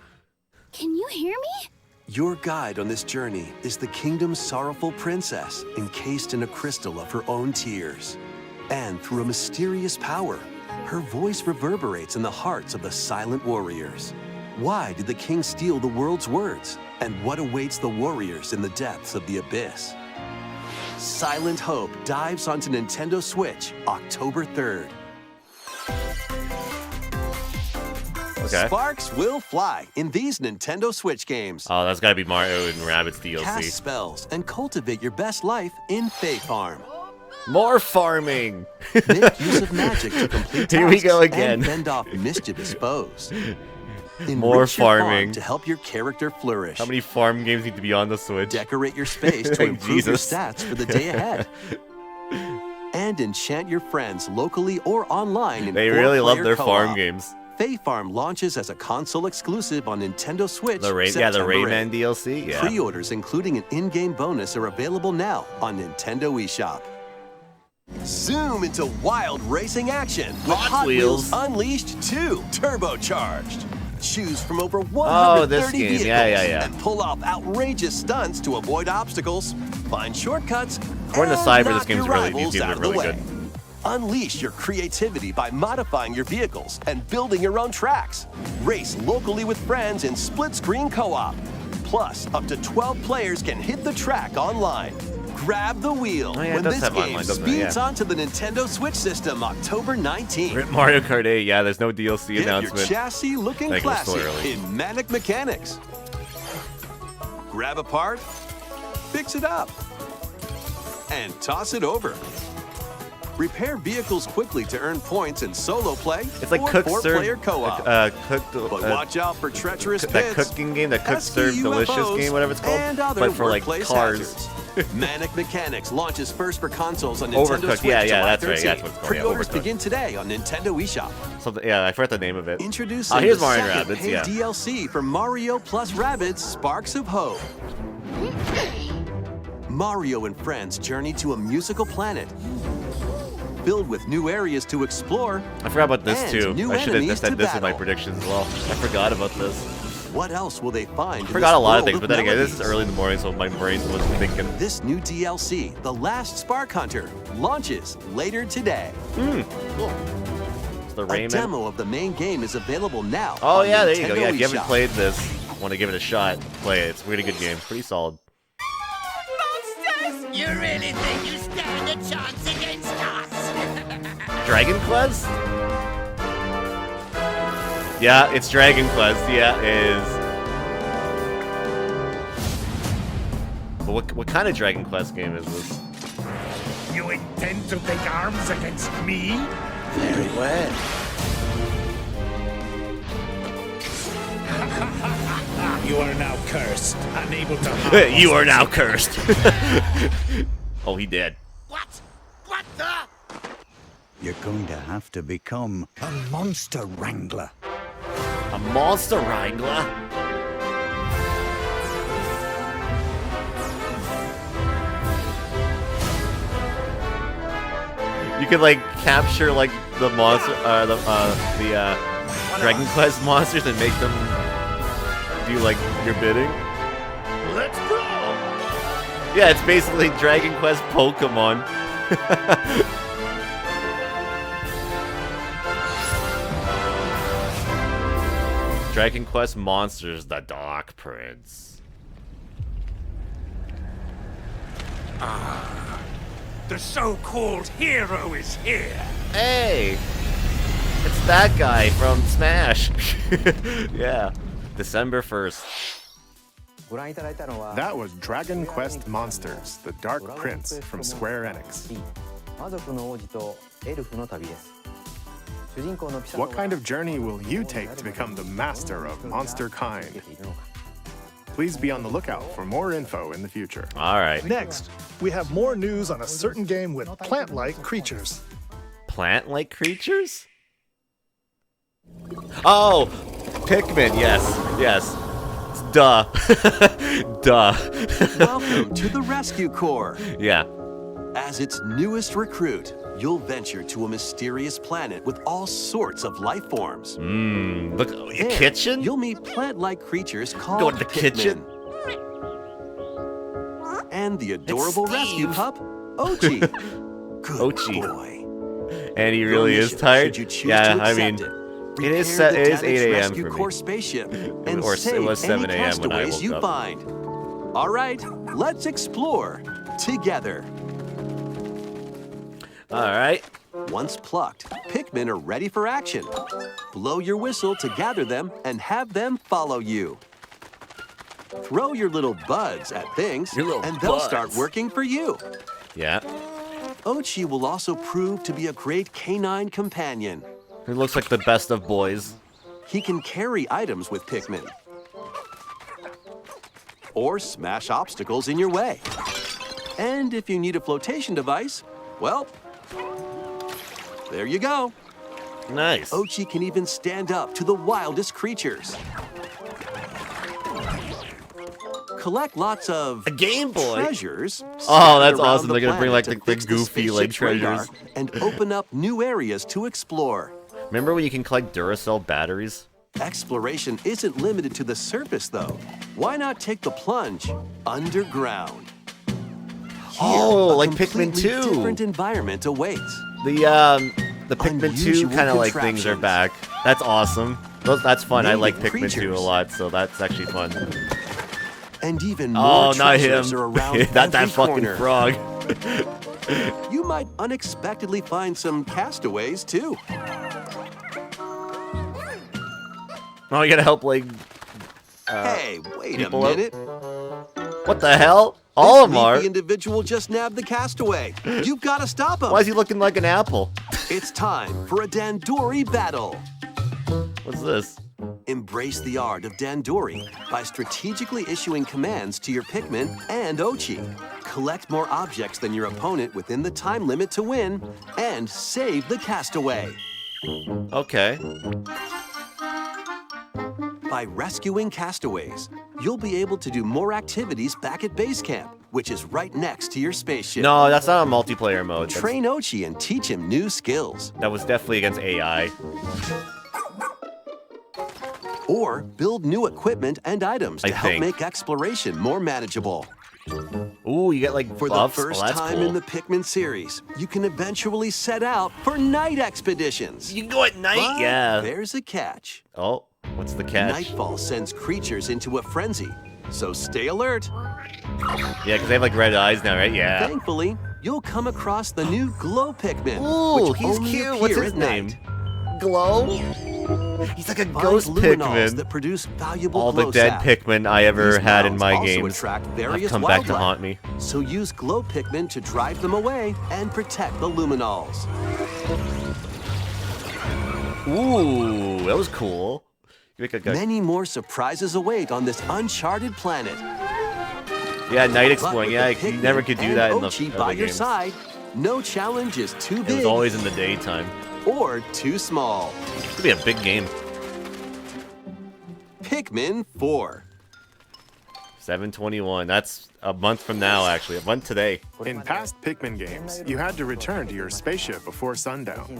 Can you hear me? Your guide on this journey is the kingdom's sorrowful princess, encased in a crystal of her own tears. And through a mysterious power, Her voice reverberates in the hearts of the silent warriors. Why did the king steal the world's words? And what awaits the warriors in the depths of the abyss? Silent Hope dives onto Nintendo Switch October 3rd. Okay. Sparks will fly in these Nintendo Switch games. Oh, that's gotta be Mario and Rabbids DLC. Cast spells and cultivate your best life in Fae Farm. More farming. Make use of magic to complete tasks Here we go again. and fend off mischievous foes. More Enrich your farm farming to help your character flourish. How many farm games need to be on the Switch? Decorate your space to improve Jesus. your stats for the day ahead. And enchant your friends locally or online in They really love four-player their co-op. farm games. Fae Farm launches as a console exclusive on Nintendo Switch. The September Rayman 8th. DLC. Yeah. Pre-orders, including an in-game bonus, are available now on Nintendo eShop. Zoom into wild racing action with Hot Wheels Unleashed 2 Turbocharged. Choose from over 130 this game. vehicles Yeah. and pull off outrageous stunts to avoid obstacles, find shortcuts, According to and Cyber, knock this game's your really, these rivals games out are of the really way. good. Unleash your creativity by modifying your vehicles and building your own tracks. Race locally with friends in split-screen co-op. Plus, up to 12 players can hit the track online. Grab the wheel Oh, yeah, it when does this have game online, doesn't it? speeds Yeah. onto the Nintendo Switch system October 19th. Mario Kart 8. Yeah, there's no DLC Get your announcement. chassis looking Like, it was still classy early. in Manic Mechanics. Grab a part, fix it up, and toss it over. Repair vehicles quickly to earn points in solo play It's like or Cook four-player Serve. co-op. Cooked. But watch out for treacherous That pits, cooking game, that Cook pesky Serve Delicious UFOs, game, whatever it's called, and other but for like workplace cars. hazards. Manic Mechanics launches first for consoles on Nintendo Overcooked, Switch yeah, July that's right, 13th. that's what it's called, yeah, Pre-orders Overcooked. begin today on Nintendo eShop. Something. Yeah, I forgot the name of it. Introducing here's the Mario second Rabbids. paid Yeah. DLC for Mario plus Rabbids Sparks of Hope. Mario and friends journey to a musical planet filled with new areas to explore. I forgot about this and too. new I should enemies have said to this in my battle. predictions as well. I forgot about this. What else will they find? I forgot a lot of things, but then again, this is early in the morning, so my brain was thinking. This new DLC, The Last Spark Hunter, launches later today. Cool. It's the A Rayman. demo of the main game is available now. Oh on yeah, there you go. Nintendo Yeah, if you haven't eShop. played this, want to give it a shot, play it. It's a really good game. Pretty solid. Monsters! You really think you stand a chance against us? Dragon Quest? Yeah, it's Dragon Quest. Yeah, it is. But what kind of Dragon Quest game is this? You intend to take arms against me? Very well. You are now cursed, unable to harm You are now cursed. Oh, he did. What? What the? You're going to have to become a monster wrangler. A monster wrangler? You could like capture like the monster, Dragon Quest monsters and make them do like your bidding. Let's go! Yeah, it's basically Dragon Quest Pokemon. Dragon Quest Monsters, the Dark Prince. The so-called hero is here. Hey! It's that guy from Smash. Yeah. December 1st. That was Dragon Quest Monsters, the Dark Prince from Square Enix. What kind of journey will you take to become the master of monster kind? Please be on the lookout for more info in the future. All right. Next, we have more news on a certain game with plant-like creatures. Plant-like creatures? Oh! Pikmin, yes. Yes. Duh. Duh. Welcome to the Rescue Corps. Yeah. As its newest recruit, you'll venture to a mysterious planet with all sorts of life forms. Look, a There, kitchen? You'll meet plant-like creatures called Go to the Pikmin. kitchen? And the adorable rescue Steve. pup, Ochi. Good Ochi. boy. And he really is tired. Yeah, I mean, it is 8 a.m. for me. Spaceship Or and it was save 7 any a.m. when I castaways woke you up. find. All right, let's explore together. All right. Once plucked, Pikmin are ready for action. Blow your whistle to gather them and have them follow you. Throw your little buds at things, and they'll start working for you. Yeah. Ochi will also prove to be a great canine companion. He looks like the best of boys. He can carry items with Pikmin. Or smash obstacles in your way. And if you need a flotation device, well, there you go. Nice. Ochi can even stand up to the wildest creatures. Collect lots of a Game Boy treasures. Oh, that's awesome. The They're gonna bring like the fix goofy like spaceship's radar treasures. and open up new areas to explore. Remember when you can collect Duracell batteries? Exploration isn't limited to the surface, though. Why not take the plunge underground? Oh, a like Pikmin completely 2. Different environment awaits. The Pikmin 2 Unusual kind of like things are contraptions. back. That's awesome. That's fun. I like Native Pikmin 2 a creatures. lot, so that's actually fun. And even more Oh, not him. treasures are around Not that every fucking corner. frog. You might unexpectedly find some castaways, too. Oh, you gotta help like. Hey, wait a people out. minute. What the hell? All of them are. The individual just nabbed the castaway. You've got to stop him. Why is he looking like an apple? It's time for a Dandori battle. What's this? Embrace the art of Dandori by strategically issuing commands to your Pikmin and Ochi. Collect more objects than your opponent within the time limit to win, and save the castaway. Okay. By rescuing castaways, you'll be able to do more activities back at base camp, which is right next to your spaceship. No, that's not a multiplayer mode. Train Ochi and teach him new skills. That was definitely against AI. Or build new equipment and items to help make exploration more manageable. Ooh, you get like For buffs? the first Oh, that's time cool. in the Pikmin series, you can eventually set out for night expeditions. You can go at night? But Yeah. There's a catch. Oh, what's the catch? Nightfall sends creatures into a frenzy, so stay alert. Yeah, because they have like red eyes now, right? Yeah. Thankfully, you'll come across the new Glow Pikmin. Ooh, which he's only cute. appear What's his at name? night. Glow? He's like a ghost luminals Pikmin. that produce valuable All the glow dead sap. Pikmin I ever These had in mounds my also games attract have various come back to wildlife. haunt me. So use Glow Pikmin to drive them away and protect the luminals. Ooh, that was cool. You make a Many more surprises await on this uncharted planet. Yeah, night But exploring. with Yeah, the you never could do Pikmin that in and the Ochi other by your games. side, no challenge is too It big was always in the daytime. or too small. It could be a big game. Pikmin 4. 7/21. That's a month from now, actually. A month today. In past Pikmin games, you had to return to your spaceship before sundown.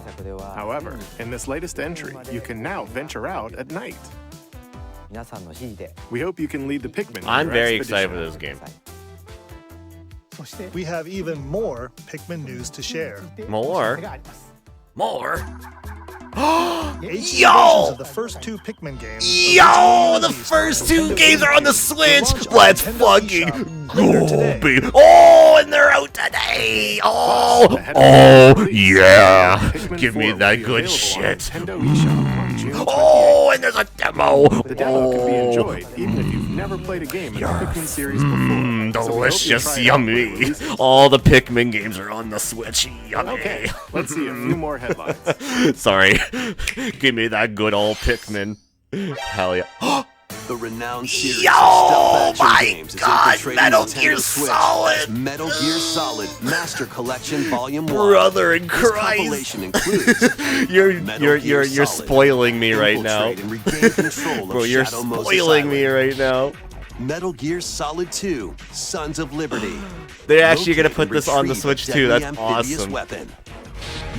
However, in this latest entry, you can now venture out at night. We hope you can lead the Pikmin. I'm your very expedition. excited for this game. We have even more Pikmin news to share. More? More? HD Yo! versions of the first two Pikmin games. Yo, the first two games are on the Switch. Let's fucking go, baby. Oh, and they're out today. Oh, yeah. Give me that good shit. Oh, and there's a demo. The demo can be enjoyed even if you've never played a game in the Pikmin series before. So we hope you Delicious, try it out yummy. before release. All the Pikmin games are on the Switch. Yummy. Okay, let's see a few more headlines. Sorry. Give me that good old Pikmin. Hell yeah. The renowned series Yo, of stealth action my games is God, infiltrating Metal Nintendo Gear Switch Solid. as Metal Gear Solid Master Collection Volume 1. Brother in This Christ. compilation includes Metal Gear You're Solid, spoiling me right now. Infiltrate and regain control of Bro, you're Shadow Moses spoiling me Island. right now. Metal Gear Solid 2, Sons of Liberty. They're actually gonna Locate put and this on the retrieve Switch a too. deadly That's amphibious awesome. Weapon.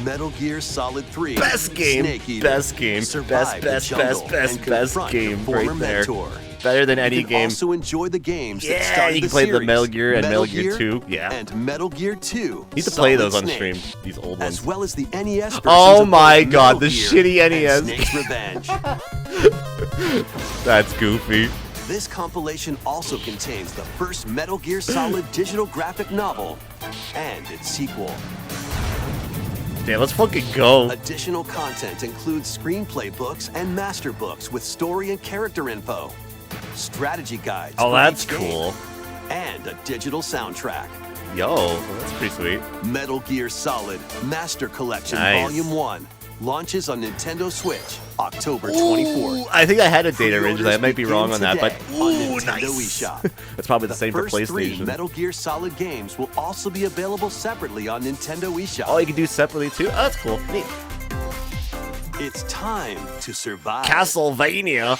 Metal Gear Solid 3. Best game. Snake Eater. Best game. Survive the Best jungle and game confront your right former there. mentor. Better than any you can game. Also enjoy the games that Yeah, started you can the play the series, Metal Gear and Metal Gear 2. Yeah. And Metal Gear 2. Need to play Solid those on Snake, stream. These old ones. as well as the NES versions Oh of my both god, the Metal shitty Gear NES. and Snake's Revenge. That's goofy. This compilation also contains the first Metal Gear Solid digital graphic novel and its sequel. Damn, let's fucking go. Additional content includes screenplay books and master books with story and character info, strategy guides. Oh, for that's each game, cool. and a digital soundtrack. Yo, that's pretty sweet. Metal Gear Solid Master Collection Nice. Volume 1 launches on Nintendo Switch October 24th. I think I had a date originally. I might be wrong on that, but ooh, nice. eShop. That's probably the same for First 3 PlayStation. Metal Gear Solid games will also be available separately on Nintendo eShop. Oh, you can do separately too? Oh, that's cool. Neat. It's time to survive. Castlevania.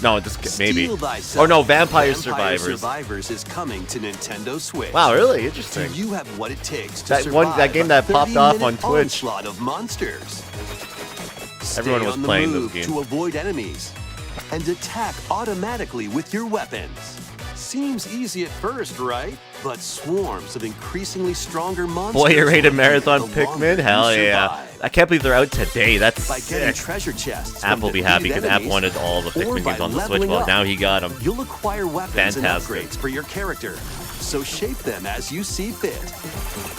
No, just maybe. Steal thyself. Or no, Vampire Survivors. Survivors is coming to Nintendo Switch. Wow, really interesting. Do you have what it takes to That survive that game that popped off on Twitch. onslaught of monsters? Everyone Stay was on the playing move this game. to avoid enemies and attack automatically with your weapons. Seems easy at first, right? But swarms of increasingly stronger monsters. Boy, you're ready to will marathon hit the longer Pikmin? you Hell yeah. survive. I can't believe they're out today. That's By getting sick. treasure chests, App from will be happy defeated because App enemies, wanted all the or Pikmin by games on the Switch. leveling Well, up, now he got them. You'll acquire weapons Fantastic. and upgrades for your character, so shape them as you see fit.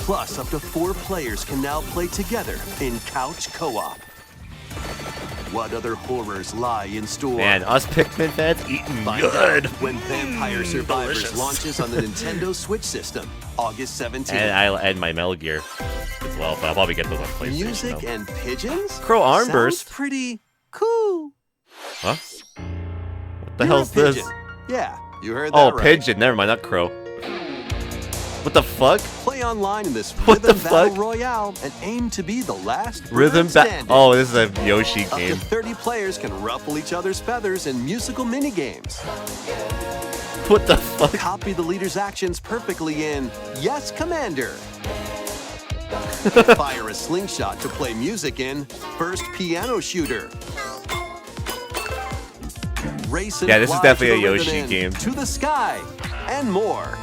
Plus, up to 4 players can now play together in couch co-op. What other horrors lie in store? Man, us Pikmin fans eating Find good. out when Vampire Survivors delicious. launches on the Nintendo Switch system, August 17th. And I'll add my Metal Gear as well, but I'll probably get those on PlayStation. Music though. and pigeons? Crow armburst. Sounds pretty cool. Huh? What the You're hell's a this? pigeon. Yeah, you heard that Oh, right. pigeon. Never mind, not crow. What the fuck? Play online in this What the Rhythm Battle fuck? Royale and aim to be the last Rhythm bird Bat. standing. Oh, this is a Yoshi Up to game. 30 players can ruffle each other's feathers in musical minigames. What the fuck? Copy the leader's actions perfectly in Yes, Commander. Fire a slingshot to play music in First Piano Shooter. Race and Yeah, this is fly definitely to the a rhythm Yoshi in game. To the Sky, and more.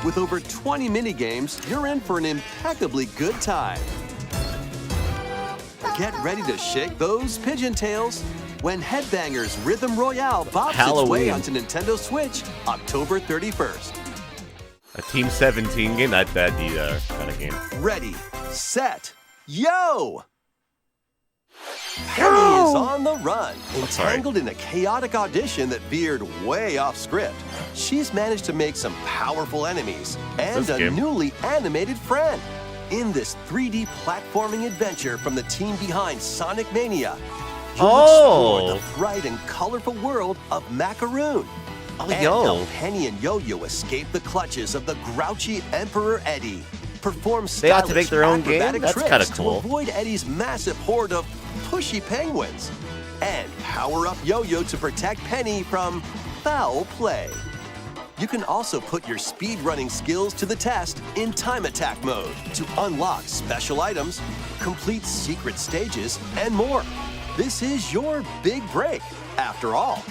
With over 20 minigames, you're in for an impeccably good time. Get ready to shake those pigeon tails when Headbangers Rhythm Royale bops its way Halloween. onto Nintendo Switch October 31st. A Team 17 game? That'd be the kind of game. Ready, set, yo! Penny is on the run, entangled in a chaotic audition that veered way off script. She's managed to make some powerful enemies and This a game. newly animated friend. In this 3D platforming adventure from the team behind Sonic Mania, you'll explore the bright and colorful world of Macaroon. Oh, and yo. help Penny and Yo-Yo escape the clutches of the grouchy Emperor Eddie. Perform They ought to stylish make their own game? acrobatic That's tricks kinda to cool. avoid Eddie's massive horde of pushy penguins. And power up Yo-Yo to protect Penny from foul play. You can also put your speedrunning skills to the test in time attack mode to unlock special items, complete secret stages, and more. This is your big break, after all.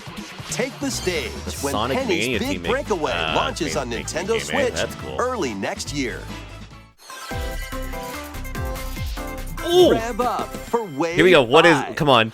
Take the stage when Sonic Penny's Mania Big team Breakaway launches on make Nintendo game, eh? Switch That's cool. early next year. Ooh. Rev up for Wave Here we go. What is? 5. Come on.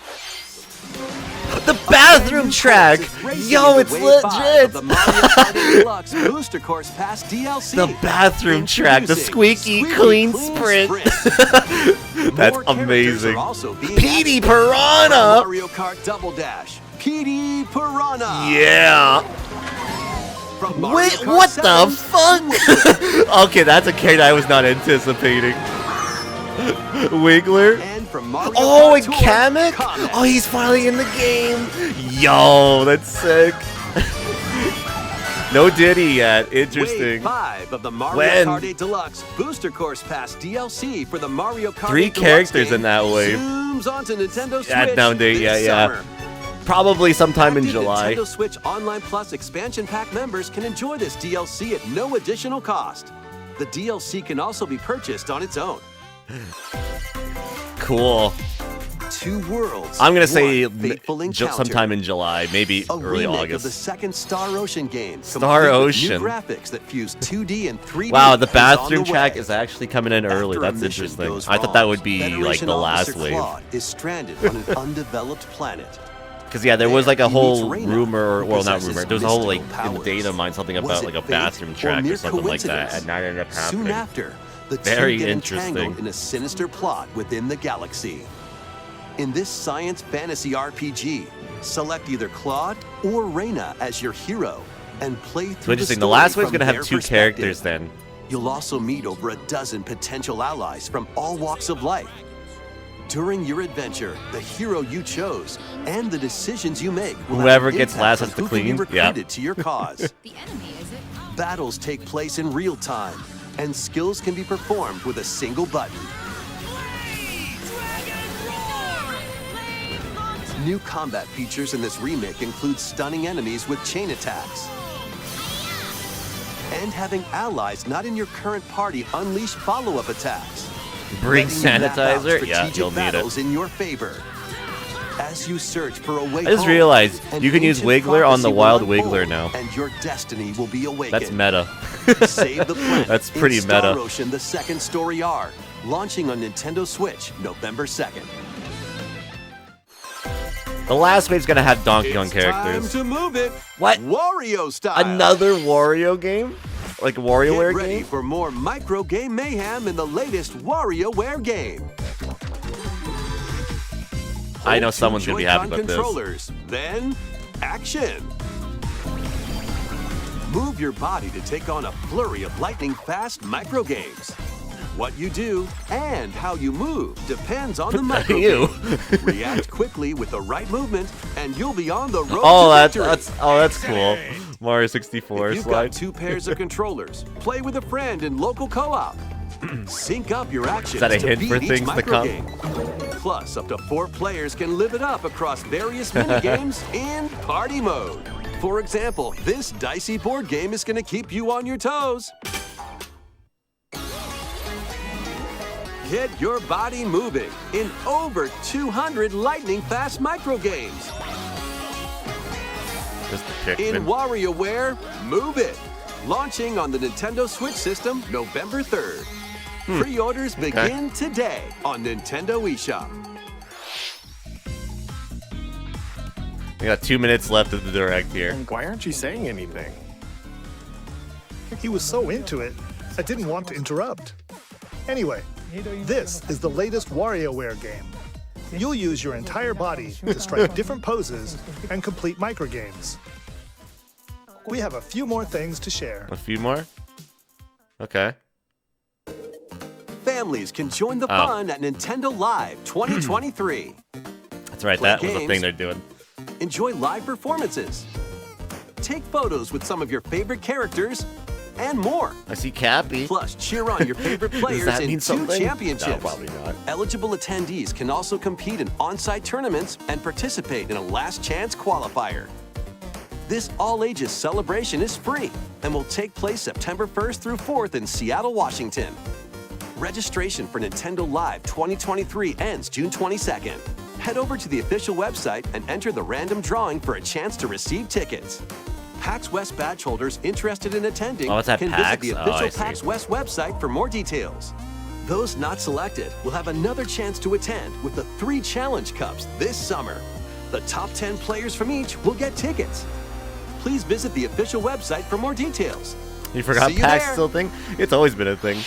The bathroom track. Yo, it's legit. The Mario Kart Deluxe Booster Course Pass DLC. The bathroom track. The squeaky clean sprint. That's More characters amazing. are also being Petey added Piranha. from Mario Kart Double Dash. Petey Piranha. Yeah. From Mario Wait, Kart what 7, the fuck? Okay, that's a character I was not anticipating. Wiggler. And from Mario Oh, Kart and Tour, Kamek? Kamek. Oh, he's finally in the game. Yo, that's sick. No Diddy yet. Interesting. Wave 5 of the Mario When? Kart 8 Deluxe Booster Course Pass DLC for the Mario Kart 3 8 Deluxe characters game in that wave. Zooms onto Nintendo Switch Yeah, nowadays, this yeah. summer. Probably sometime in Active July. Nintendo Switch Online Plus expansion pack members can enjoy this DLC at no additional cost. The DLC can also be purchased on its own. Cool. two worlds. I'm gonna say one fateful encounter. sometime in July, maybe A early remake August. of the second Star Ocean game. Star complete with Ocean. New graphics that fuse 2D and 3D. Wow, the is bathroom on the track way. is actually coming in early. After a That's mission interesting. goes I thought that wrong, would be like Federation the last Officer wave. Claude is stranded on an undeveloped planet. Because yeah, there was like a There, he meets whole Reyna, rumor, who well not possesses rumor, there was a whole like mystical in the data powers. mine something Was about it like a fate bathroom or track mere or something like that, coincidence? and that ended up happening. Soon after, the Very two get interesting. entangled in a sinister plot within the galaxy. In this science fantasy RPG, select either Claude or Reyna as your hero and play So through the interesting. story The last wave's from gonna have their 2 perspective. characters then. You'll also meet over a dozen potential allies from all walks of life. During your adventure, the hero you chose and the decisions you make will Whoever have an gets impact last on has to who can be clean. recruited Yeah. to your cause. The enemy, is it? Battles take place in real time, and skills can be performed with a single button. New combat features in this remake include stunning enemies with chain attacks. And having allies not in your current party unleash follow-up attacks. Bring letting you map out sanitizer? Yeah, strategic you'll need it. battles in your favor. As you search for a way I just home, realized an you can use ancient Wiggler on the prophecy will Wild unfold, Wiggler now. And your destiny will be awakened. That's meta. Save the planet. That's pretty in Star meta. Ocean: The Second Story R, launching on Nintendo Switch November 2nd. The last wave's gonna have Donkey Kong It's characters. time to move it. What? Wario style. Another Wario game? Like a WarioWare Get ready game? for more micro game mayhem in the latest WarioWare game. I know Hold two someone's gonna be happy Joy-Con about this. controllers, then action. Move your body to take on a flurry of lightning-fast micro games. What you do and how you move depends on the micro You. game. React quickly with the right movement, and you'll be on the road Oh, to victory. that's cool. Mario 64 If you've slide. got 2 pairs of controllers, play with a friend in local co-op. Sync up your actions Is that a to hint beat for each things to micro come? game. Plus, up to 4 players can live it up across various mini-games in party mode. For example, this dicey board game is going to keep you on your toes. Get your body moving in over 200 lightning-fast micro games. Just the In Pikmin. WarioWare, Move It! Launching on the Nintendo Switch system November 3rd. Pre-orders begin today on Nintendo eShop. We got 2 minutes left of the direct here. Why aren't you saying anything? He was so into it, I didn't want to interrupt. Anyway, this is the latest WarioWare game. You'll use your entire body to strike different poses and complete microgames. We have a few more things to share. A few more? Okay. Families can join the Oh. fun at Nintendo Live 2023. That's right, Play that was the games. thing they're doing. Enjoy live performances. Take photos with some of your favorite characters and more. I see Cappy. Plus, cheer on your favorite players that in mean 2 something? championships. No, probably not. Eligible attendees can also compete in on-site tournaments and participate in a last chance qualifier. This all-ages celebration is free and will take place September 1st through 4th in Seattle, Washington. Registration for Nintendo Live 2023 ends June 22nd. Head over to the official website and enter the random drawing for a chance to receive tickets. PAX West badge holders interested in attending Oh, it's at can PAX? visit the Oh, official I see. PAX West website for more details. Those not selected will have another chance to attend with the 3 Challenge Cups this summer. The top 10 players from each will get tickets. Please visit the official website for more details. You forgot See you PAX there. still a thing? It's always been a thing.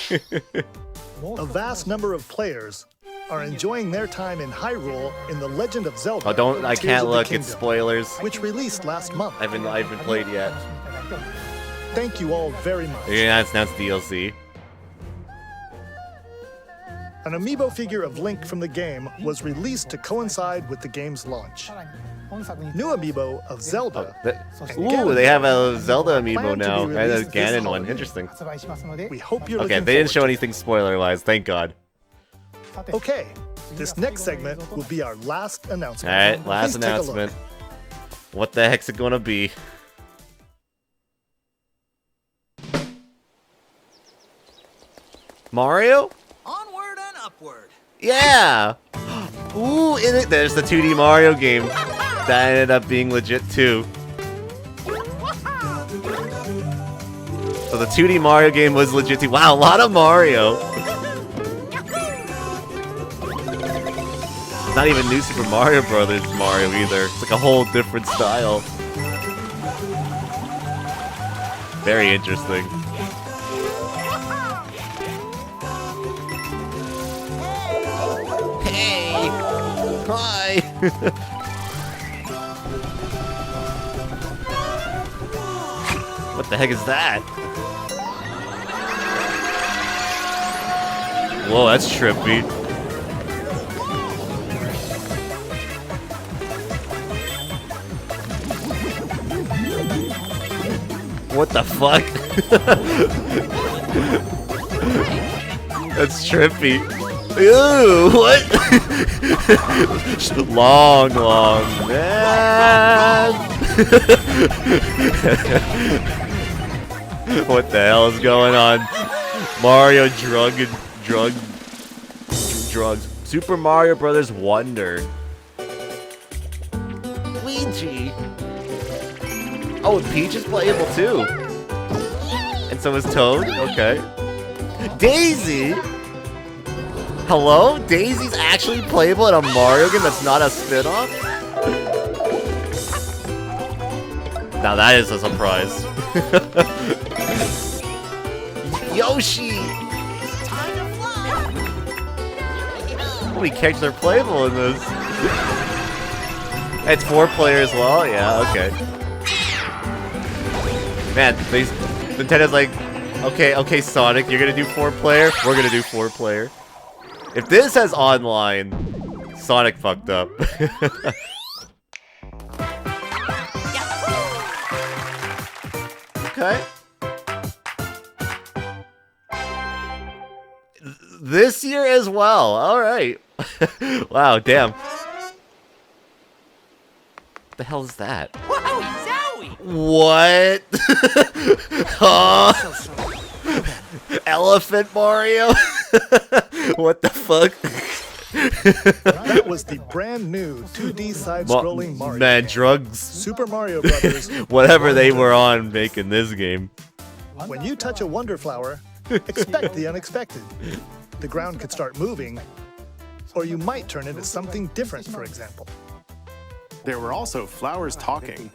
A vast number of players are enjoying their time in Hyrule in The Legend of Zelda. Oh, don't, I Tears can't of the look, Kingdom, it's spoilers. which released last month. I haven't played yet. Thank you all very much. You're gonna announce DLC. An amiibo figure of Link from the game was released to coincide with the game's launch. New amiibo of Zelda. Ooh, they have a Zelda plan amiibo to be now, and a released this Ganon one. holiday. Interesting. We hope you're Okay, looking they didn't show forward anything spoiler-wise, thank God. to it. Okay, this next segment will be our last announcement. Alright, last Please take a look. announcement. What the heck's it gonna be? Mario? Onward and upward. Yeah! Ooh, there's the 2D Mario game. That ended up being legit too. So the 2D Mario game was legit too. Wow, a lot of Mario. It's not even New Super Mario Brothers Mario either. It's like a whole different style. Very interesting. Hey! Hi! What the heck is that? Whoa, that's trippy. What the fuck? That's trippy. Ew, what? long man. What the hell is going on? Mario drugs. Super Mario Brothers Wonder. Luigi. Oh, and Peach is playable too. And so is Toad. Okay. Daisy. Hello? Daisy's actually playable in a Mario game that's not a spin-off? Now that is a surprise. Yoshi! How many characters are playable in this? It's 4-player as well? Yeah, okay. Man, Nintendo's like, okay, Sonic, you're gonna do 4-player? We're gonna do 4-player. If this has online, Sonic fucked up. Okay. This year as well. Alright. Wow, damn. What the hell is that? What? Huh? Elephant Mario? What the fuck? That was the brand new 2D side-scrolling Mario. Man, drugs. Super Mario Brothers. Whatever they were on making this game. When you touch a Wonder Flower, expect the unexpected. The ground could start moving, or you might turn into something different, for example. There were also flowers talking.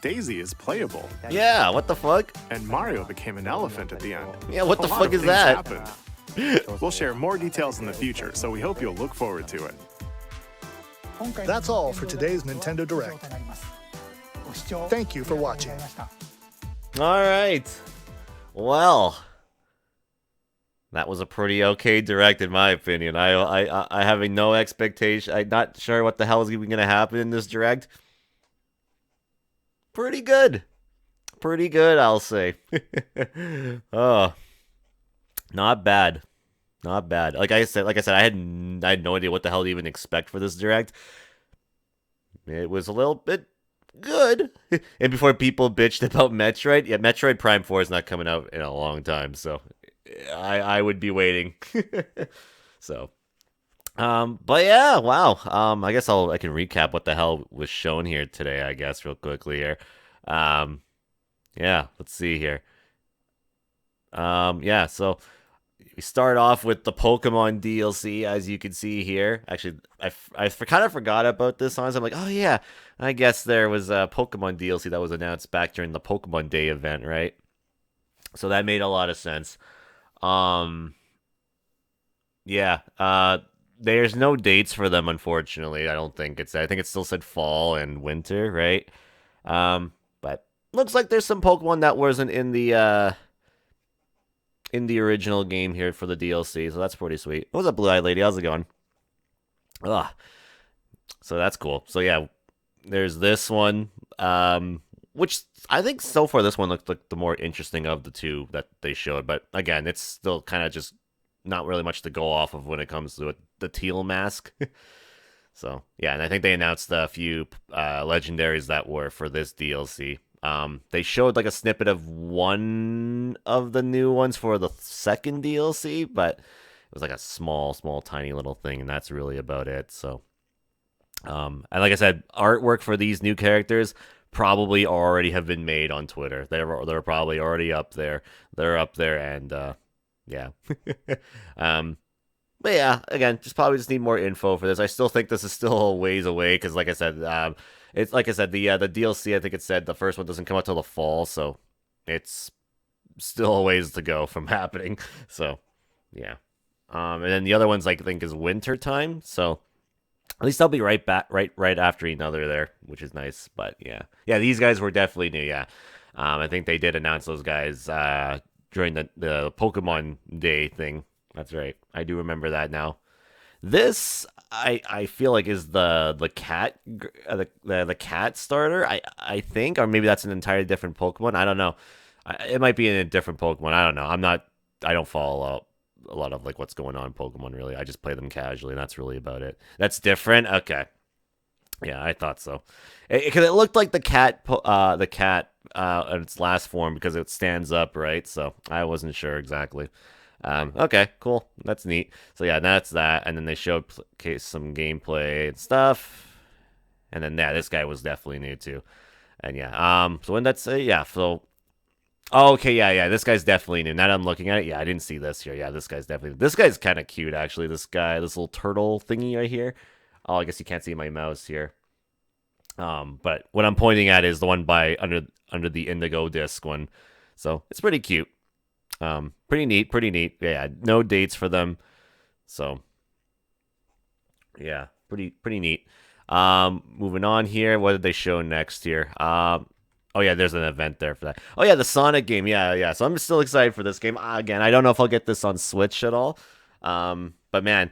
Daisy is playable. Yeah, what the fuck? And Mario became an elephant at the end. Yeah, what the A lot fuck of is things that? happened. We'll share more details in the future, so we hope you'll look forward to it. That's all for today's Nintendo Direct. Thank you for watching. Alright. Well, that was a pretty okay Direct in my opinion. I having no expectation. I'm not sure what the hell is even going to happen in this Direct. Pretty good. Pretty good, I'll say. Oh. Not bad. Not bad. Like I said, I had no idea what the hell to even expect for this Direct. It was a little bit good. And before people bitched about Metroid, yeah, Metroid Prime 4 is not coming out in a long time, so I would be waiting. So, but yeah, wow. I guess I can recap what the hell was shown here today, I guess, real quickly here. Yeah, let's see here. Yeah, so we start off with the Pokemon DLC, as you can see here. Actually, I kind of forgot about this, honestly. I'm like, oh yeah, I guess there was a Pokemon DLC that was announced back during the Pokemon Day event, right? So that made a lot of sense. Yeah, there's no dates for them, unfortunately. I think it still said fall and winter, right? But looks like there's some Pokemon that wasn't in the original game here for the DLC, so that's pretty sweet. What was up, Blue-Eyed Lady? How's it going? Ugh. So that's cool. So yeah, there's this one, which I think so far this one looked like the more interesting of the two that they showed. But again, it's still kind of just not really much to go off of when it comes to the teal mask. So yeah, and I think they announced a few legendaries that were for this DLC. They showed like a snippet of one of the new ones for the second DLC, but was like a small, tiny little thing, and that's really about it. So, and like I said, artwork for these new characters probably already have been made on Twitter. They're probably already up there. They're up there, and yeah. But yeah, again, just need more info for this. I still think this is still a ways away because, like I said, it's like I said, the DLC. I think it said the first one doesn't come out till the fall, so it's still a ways to go from happening. So yeah, and then the other ones I think is winter time. So at least I'll be right back, right after another there, which is nice. But yeah, these guys were definitely new. Yeah, I think they did announce those guys during the Pokemon Day thing. That's right. I do remember that now. This I feel like is the cat the cat starter. I think, or maybe that's an entirely different Pokemon. I don't know. It might be in a different Pokemon. I don't know. I don't follow a lot of like what's going on in Pokemon really. I just play them casually, and that's really about it. That's different. Okay. Yeah, I thought so. Because it looked like the cat in its last form because it stands up, right? So I wasn't sure exactly. Okay, cool. That's neat. So yeah, that's that. And then they showed some gameplay and stuff. And then yeah, this guy was definitely new too. And yeah, so when that's yeah, so okay, yeah, this guy's definitely new. Now that I'm looking at it, yeah, I didn't see this here. Yeah, this guy's kind of cute actually. This little turtle thingy right here. Oh, I guess you can't see my mouse here. But what I'm pointing at is the one by under the indigo disc one. So it's pretty cute. Pretty neat. Yeah, no dates for them. So yeah, pretty neat. Moving on here. What did they show next here? Oh yeah, there's an event there for that. Oh yeah, the Sonic game. Yeah. So I'm still excited for this game. Again, I don't know if I'll get this on Switch at all. But man,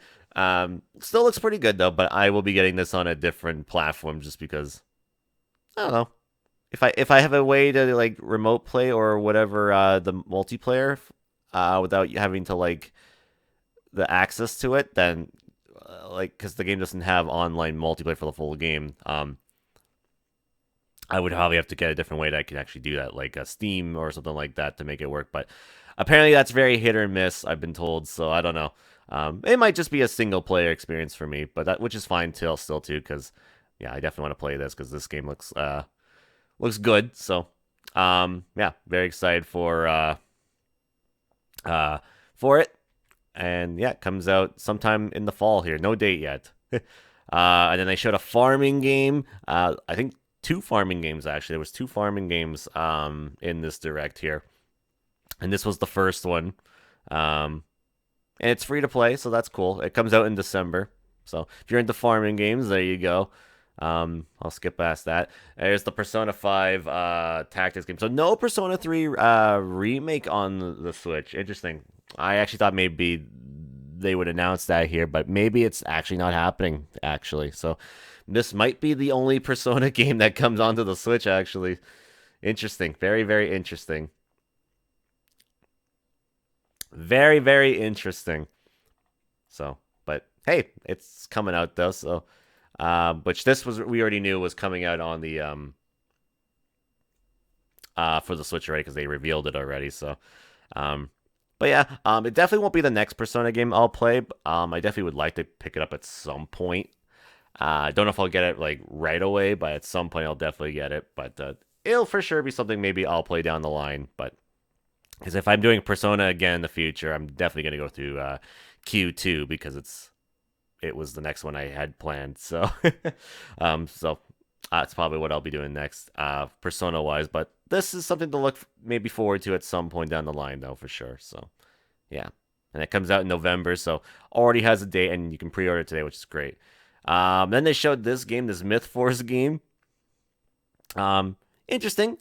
still looks pretty good though. But I will be getting this on a different platform just because I don't know. If I have a way to like remote play or whatever the multiplayer without having to like the access to it, then like because the game doesn't have online multiplayer for the full game, I would probably have to get a different way that I can actually do that, like a Steam or something like that to make it work. But apparently that's very hit or miss, I've been told. So I don't know. It might just be a single player experience for me, but which is fine still too, because yeah, I definitely want to play this because this game looks good. So yeah, very excited for it. And yeah, it comes out sometime in the fall here. No date yet. And then they showed a farming game. I think 2 farming games actually. There was 2 farming games in this direct here. And this was the first one. And it's free to play, so that's cool. It comes out in December. So if you're into farming games, there you go. I'll skip past that. There's the Persona 5 tactics game. So no Persona 3 remake on the Switch. Interesting. I actually thought maybe they would announce that here, but maybe it's actually not happening, actually. So this might be the only Persona game that comes onto the Switch, actually. Interesting. Very, very interesting. Very, very interesting. So, but hey, it's coming out though, so which we already knew was coming out on the for the Switch already because they revealed it already. So, but yeah, it definitely won't be the next Persona game I'll play. I definitely would like to pick it up at some point. I don't know if I'll get it like right away, but at some point I'll definitely get it. But it'll for sure be something maybe I'll play down the line. But because if I'm doing Persona again in the future, I'm definitely gonna go through Q2 because it was the next one I had planned. So, that's probably what I'll be doing next, Persona-wise. But this is something to look maybe forward to at some point down the line, though, for sure. So, yeah. And it comes out in November, so already has a date, and you can pre-order today, which is great. Then they showed this game, this Myth Force game. Interesting.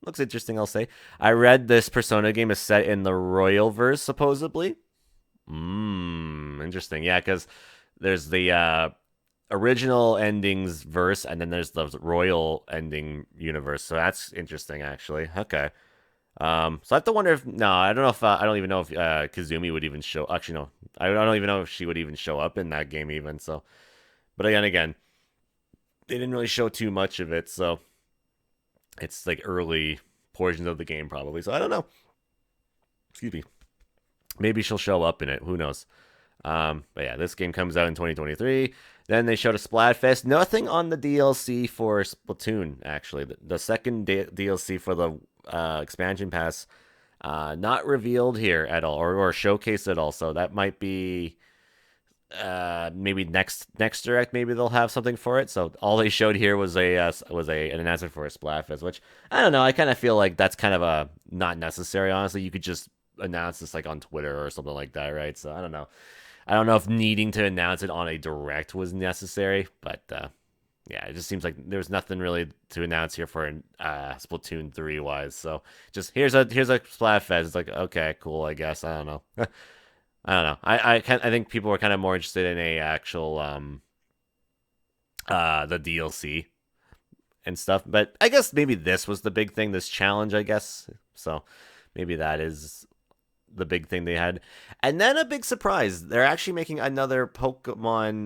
Looks interesting, I'll say. I read this Persona game is set in the Royalverse, supposedly. Interesting. Yeah, because there's the original endings verse, and then there's the royal ending universe. So that's interesting, actually. Okay. So I have to wonder if I don't know if I don't even know if Kazumi would even show. Actually, no, I don't even know if she would even show up in that game even. So, but again, they didn't really show too much of it. So it's like early portions of the game probably. So I don't know. Excuse me. Maybe she'll show up in it. Who knows? But yeah, this game comes out in 2023. Then they showed a Splatfest. Nothing on the DLC for Splatoon, actually. The second DLC for the expansion pass, not revealed here at all, or showcased at all. So that might be maybe next direct. Maybe they'll have something for it. So all they showed here was an announcement for a Splatfest, which I don't know. I kind of feel like that's kind of a not necessary. Honestly, you could just announce this like on Twitter or something like that, right? So I don't know. I don't know if needing to announce it on a direct was necessary, but yeah, it just seems like there's nothing really to announce here for Splatoon 3 wise. So just here's a Splatfest. It's like, okay, cool, I guess. I don't know. I don't know. I think people were kind of more interested in a actual the DLC and stuff. But I guess maybe this was the big thing, this challenge, I guess. So maybe that is the big thing they had. And then a big surprise, they're actually making another Pokemon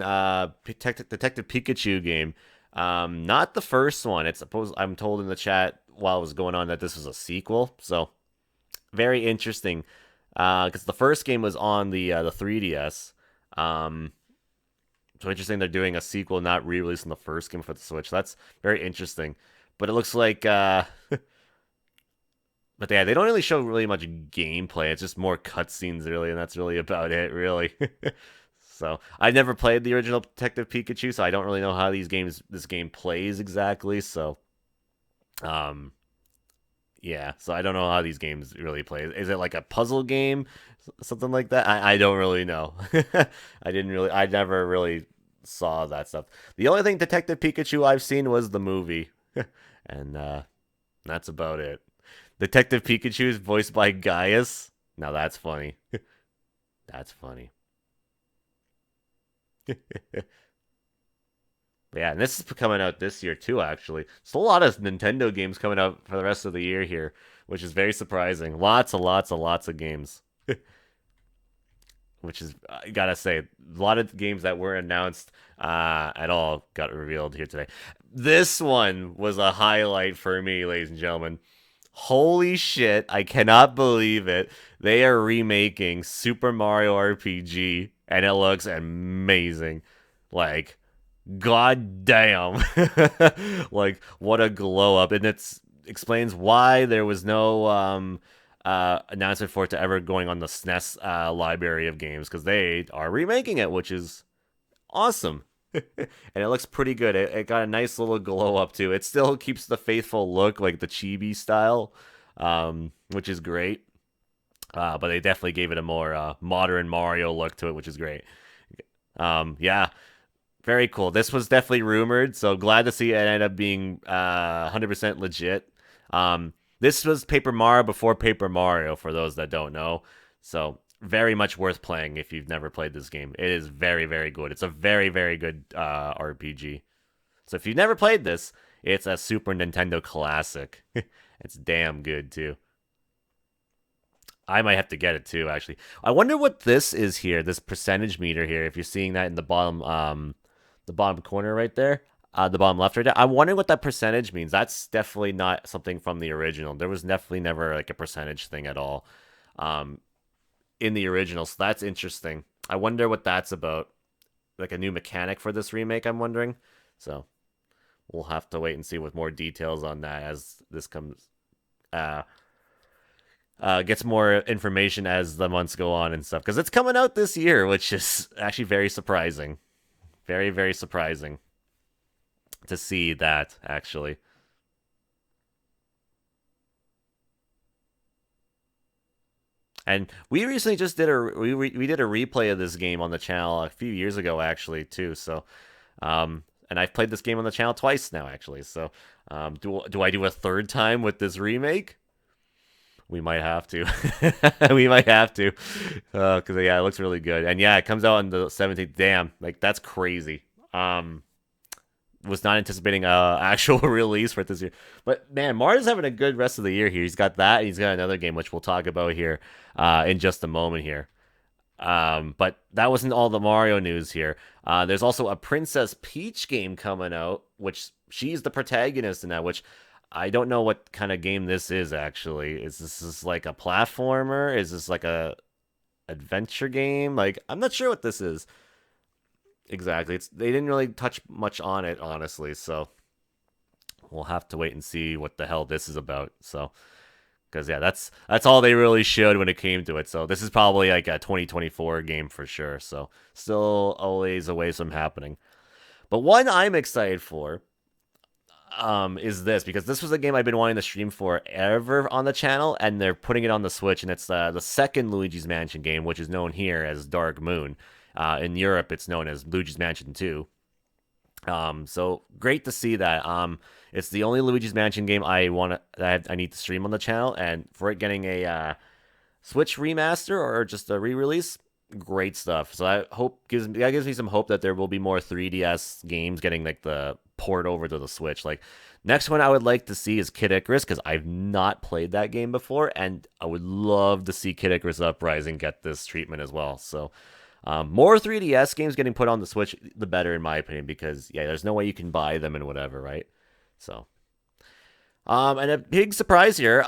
Detective Pikachu game. Not the first one. I'm told in the chat while it was going on that this was a sequel. So very interesting. Because the first game was on the 3DS. So interesting they're doing a sequel, not re-releasing the first game for the Switch. That's very interesting. But it looks like but yeah, they don't really show really much gameplay. It's just more cutscenes, really, and that's really about it, really. So I never played the original Detective Pikachu, so I don't really know how this game plays exactly. So, yeah, so I don't know how these games really play. Is it like a puzzle game, something like that? I don't really know. I never really saw that stuff. The only thing Detective Pikachu I've seen was the movie, and that's about it. Detective Pikachu is voiced by Gaius. Now that's funny. That's funny. Yeah, and this is coming out this year too, actually. Still a lot of Nintendo games coming out for the rest of the year here, which is very surprising. Lots of games. Which is, I gotta say, a lot of games that weren't announced at all got revealed here today. This one was a highlight for me, ladies and gentlemen. Holy shit, I cannot believe it. They are remaking Super Mario RPG, and it looks amazing. Like, god damn. Like, what a glow up. And it explains why there was no announcement for it to ever going on the SNES library of games, because they are remaking it, which is awesome. And it looks pretty good. It got a nice little glow up too. It still keeps the faithful look, like the chibi style, which is great. But they definitely gave it a more modern Mario look to it, which is great. Yeah, very cool. This was definitely rumored, so glad to see it ended up being 100% legit. This was Paper Mario before Paper Mario, for those that don't know. So very much worth playing if you've never played this game. It is very, very good. It's a very, very good RPG. So if you've never played this, it's a Super Nintendo classic. It's damn good, too. I might have to get it, too, actually. I wonder what this is here, this percentage meter here, if you're seeing that in the bottom corner right there. The bottom left right there. I'm wondering what that percentage means. That's definitely not something from the original. There was definitely never like a percentage thing at all. In the original, so that's interesting. I wonder what that's about. Like a new mechanic for this remake, I'm wondering. So we'll have to wait and see with more details on that as this comes gets more information as the months go on and stuff, because it's coming out this year, which is actually very surprising. Very, very surprising to see that, actually. And we recently just did we did a replay of this game on the channel a few years ago, actually, too. So, and I've played this game on the channel twice now, actually. So, do I do a third time with this remake? We might have to. We might have to, because yeah, it looks really good. And yeah, it comes out on the 17th. Damn, like that's crazy. Was not anticipating a actual release for it this year. But man, Mario's having a good rest of the year here. He's got that, and he's got another game which we'll talk about here in just a moment here. But that wasn't all the Mario news here. There's also a Princess Peach game coming out, which she's the protagonist in that, which I don't know what kind of game this is actually. Is this like a platformer? Is this like a adventure game. Like, I'm not sure what this is exactly. They didn't really touch much on it, honestly. So we'll have to wait and see what the hell this is about. So, because yeah, that's all they really showed when it came to it. So this is probably like a 2024 game for sure. So still always away from happening. But one I'm excited for is this, because this was a game I've been wanting to stream forever on the channel, and they're putting it on the Switch, and it's the second Luigi's Mansion game, which is known here as Dark Moon. In Europe, it's known as Luigi's Mansion 2. So great to see that. It's the only Luigi's Mansion game I need to stream on the channel, and for it getting a Switch remaster or just a re-release, great stuff. So that gives me some hope that there will be more 3DS games getting like the port over to the Switch. Like, next one I would like to see is Kid Icarus, because I've not played that game before, and I would love to see Kid Icarus Uprising get this treatment as well. So more 3DS games getting put on the Switch, the better, in my opinion, because yeah, there's no way you can buy them and whatever, right? So and a big surprise here,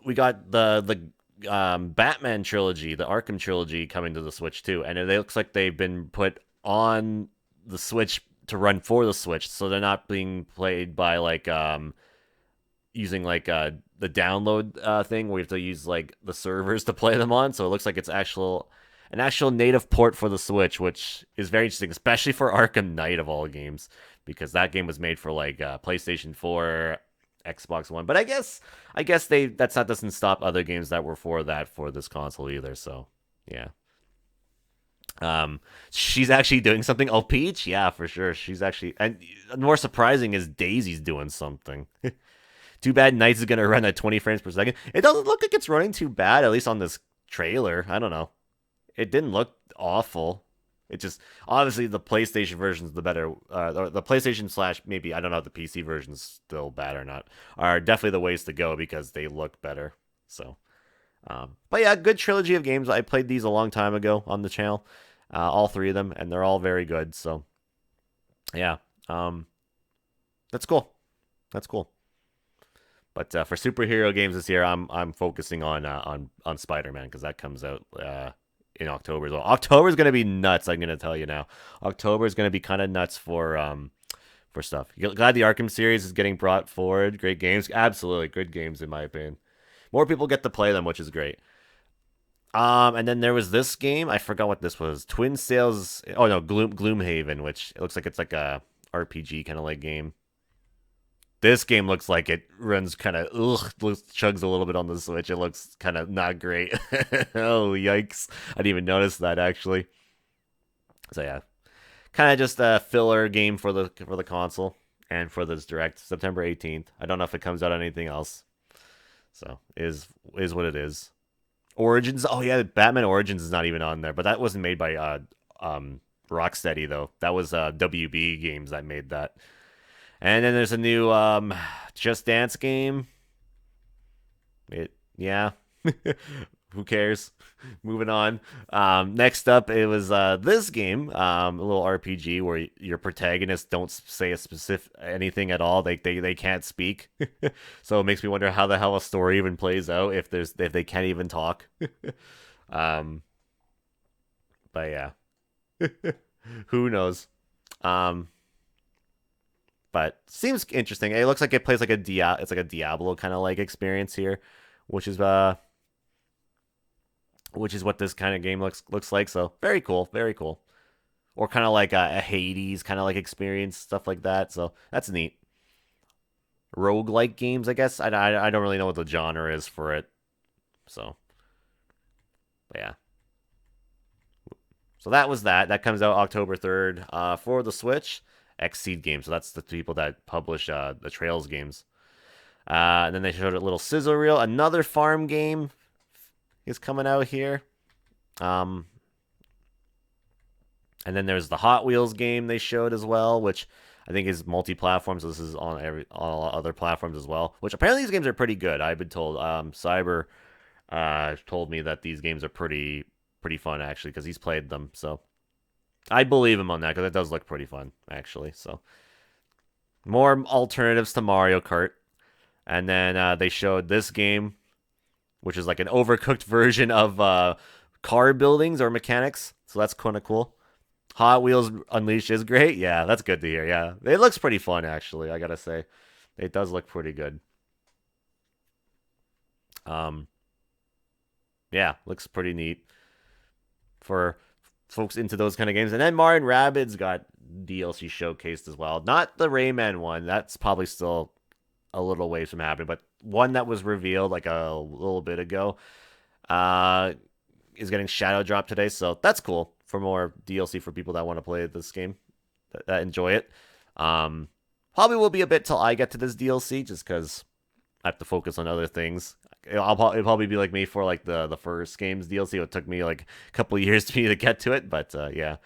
we got the Batman trilogy, the Arkham trilogy, coming to the Switch too, and it looks like they've been put on the Switch to run for the Switch, so they're not being played by like using like the download thing where you have to use like the servers to play them on. So it looks like it's an actual native port for the Switch, which is very interesting, especially for Arkham Knight of all games, because that game was made for like PlayStation 4, Xbox One. But I guess that doesn't stop other games that were for this console either. So yeah. She's actually doing something. Oh, Peach? Yeah, for sure. She's actually, and more surprising is Daisy's doing something. Too bad Knights is gonna run at 20 frames per second. It doesn't look like it's running too bad, at least on this trailer. I don't know. It didn't look awful. It just, obviously the PlayStation version's the better, the PlayStation / maybe, I don't know if the PC version's still bad or not, are definitely the ways to go because they look better. So, but yeah, good trilogy of games. I played these a long time ago on the channel, all three of them, and they're all very good. So, yeah, that's cool. That's cool. But for superhero games this year, I'm focusing on Spider-Man, because that comes out in October as well. October is going to be nuts, I'm going to tell you now. October is going to be kind of nuts for stuff. Glad the Arkham series is getting brought forward. Great games. Absolutely. Good games, in my opinion. More people get to play them, which is great. And then there was this game. I forgot what this was. Twin Sails. Oh, no. Gloomhaven, which it looks like it's like a RPG kind of like game. This game looks like it runs kind of, chugs a little bit on the Switch. It looks kind of not great. Oh, yikes. I didn't even notice that, actually. So, yeah. Kind of just a filler game for the console and for this Direct, September 18th. I don't know if it comes out on anything else. So, is what it is. Origins. Oh, yeah, Batman Origins is not even on there. But that wasn't made by Rocksteady, though. That was WB Games that made that. And then there's a new Just Dance game. Yeah. Who cares? Moving on. Next up, it was this game, a little RPG where your protagonists don't say a specific anything at all. They can't speak. So it makes me wonder how the hell a story even plays out if they can't even talk. But yeah. Who knows? But seems interesting. It looks like it plays like it's like a Diablo kind of like experience here, which is what this kind of game looks like. So very cool, very cool. Or kind of like a Hades kind of like experience, stuff like that. So that's neat. Roguelike games, I guess. I don't really know what the genre is for it. So, but yeah. So that was that. That comes out October 3rd for the Switch. Xseed Games, so that's the people that publish the Trails games. And then they showed a little sizzle reel. Another farm game is coming out here. And then there's the Hot Wheels game they showed as well, which I think is multi-platform, so this is on all other platforms as well. Which apparently these games are pretty good. I've been told. Cyber told me that these games are pretty fun actually, because he's played them. So I believe him on that, because it does look pretty fun, actually. So, more alternatives to Mario Kart. And then they showed this game, which is like an overcooked version of car buildings or mechanics, so that's kind of cool. Hot Wheels Unleashed is great. Yeah, that's good to hear. Yeah, it looks pretty fun, actually, I gotta say. It does look pretty good. Yeah, looks pretty neat for folks into those kind of games. And then Mario & Rabbids got DLC showcased as well. Not the Rayman one. That's probably still a little ways from happening, but one that was revealed like a little bit ago is getting shadow dropped today, so that's cool for more DLC for people that want to play this game, that enjoy it. Probably will be a bit till I get to this DLC, just because I have to focus on other things. It'll probably be like me for like the first game's DLC. It took me like a couple of years to get to it, but yeah.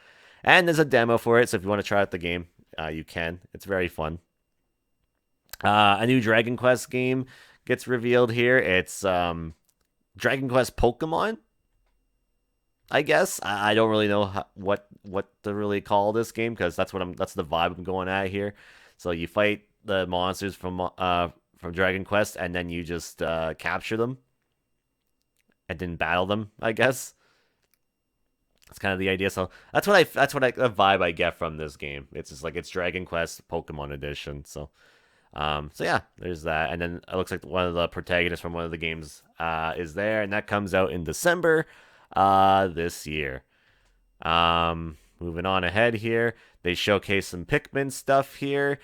And there's a demo for it, so if you want to try out the game, you can. It's very fun. A new Dragon Quest game gets revealed here. It's Dragon Quest Pokemon, I guess. I don't really know what to really call this game, because that's the vibe I'm going at here. So you fight the monsters from Dragon Quest, and then you just capture them and then battle them, I guess. That's kind of the idea. So the vibe I get from this game. It's just like it's Dragon Quest Pokemon Edition. So yeah, there's that. And then it looks like one of the protagonists from one of the games is there, and that comes out in December this year. Moving on ahead here, they showcase some Pikmin stuff here.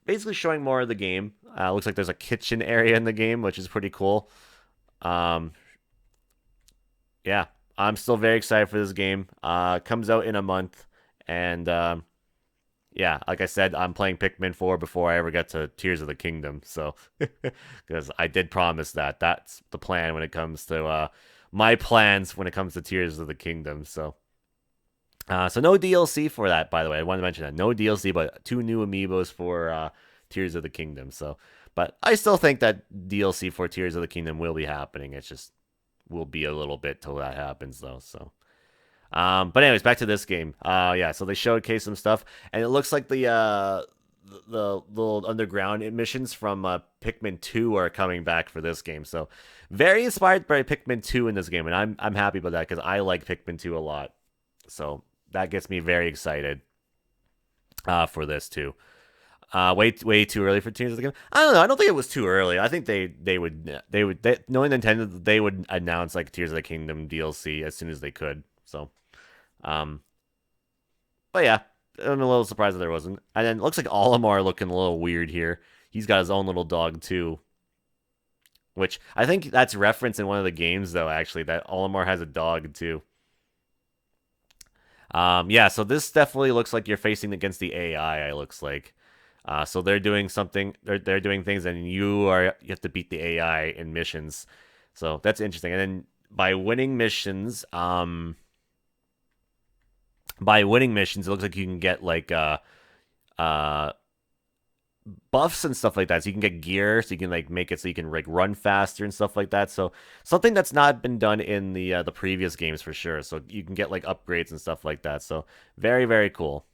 Basically showing more of the game. Looks like there's a kitchen area in the game, which is pretty cool. Yeah, I'm still very excited for this game. Comes out in a month, and yeah, like I said, I'm playing Pikmin 4 before I ever get to Tears of the Kingdom. So, because I did promise that. That's the plan when it comes to my plans when it comes to Tears of the Kingdom. So no DLC for that, by the way. I wanted to mention that. No DLC, but 2 new amiibos for Tears of the Kingdom. So, but I still think that DLC for Tears of the Kingdom will be happening. It's just will be a little bit till that happens, though. So, but anyways, back to this game. Yeah, so they showcased some stuff, and it looks like the little underground missions from Pikmin 2 are coming back for this game. So, very inspired by Pikmin 2 in this game, and I'm happy about that because I like Pikmin 2 a lot. So that gets me very excited for this too. Way too early for Tears of the Kingdom. I don't know. I don't think it was too early. I think they would knowing Nintendo, they would announce like Tears of the Kingdom DLC as soon as they could. So, but yeah, I'm a little surprised that there wasn't. And then it looks like Olimar looking a little weird here. He's got his own little dog too, which I think that's referenced in one of the games though. Actually, that Olimar has a dog too. Yeah, so this definitely looks like you're facing against the AI. It looks like, so they're doing something. They're doing things, and you have to beat the AI in missions. So that's interesting. And then by winning missions, it looks like you can get like buffs and stuff like that. So you can get gear, so you can like make it so you can like run faster and stuff like that. So something that's not been done in the previous games for sure. So you can get like upgrades and stuff like that. So very, very cool.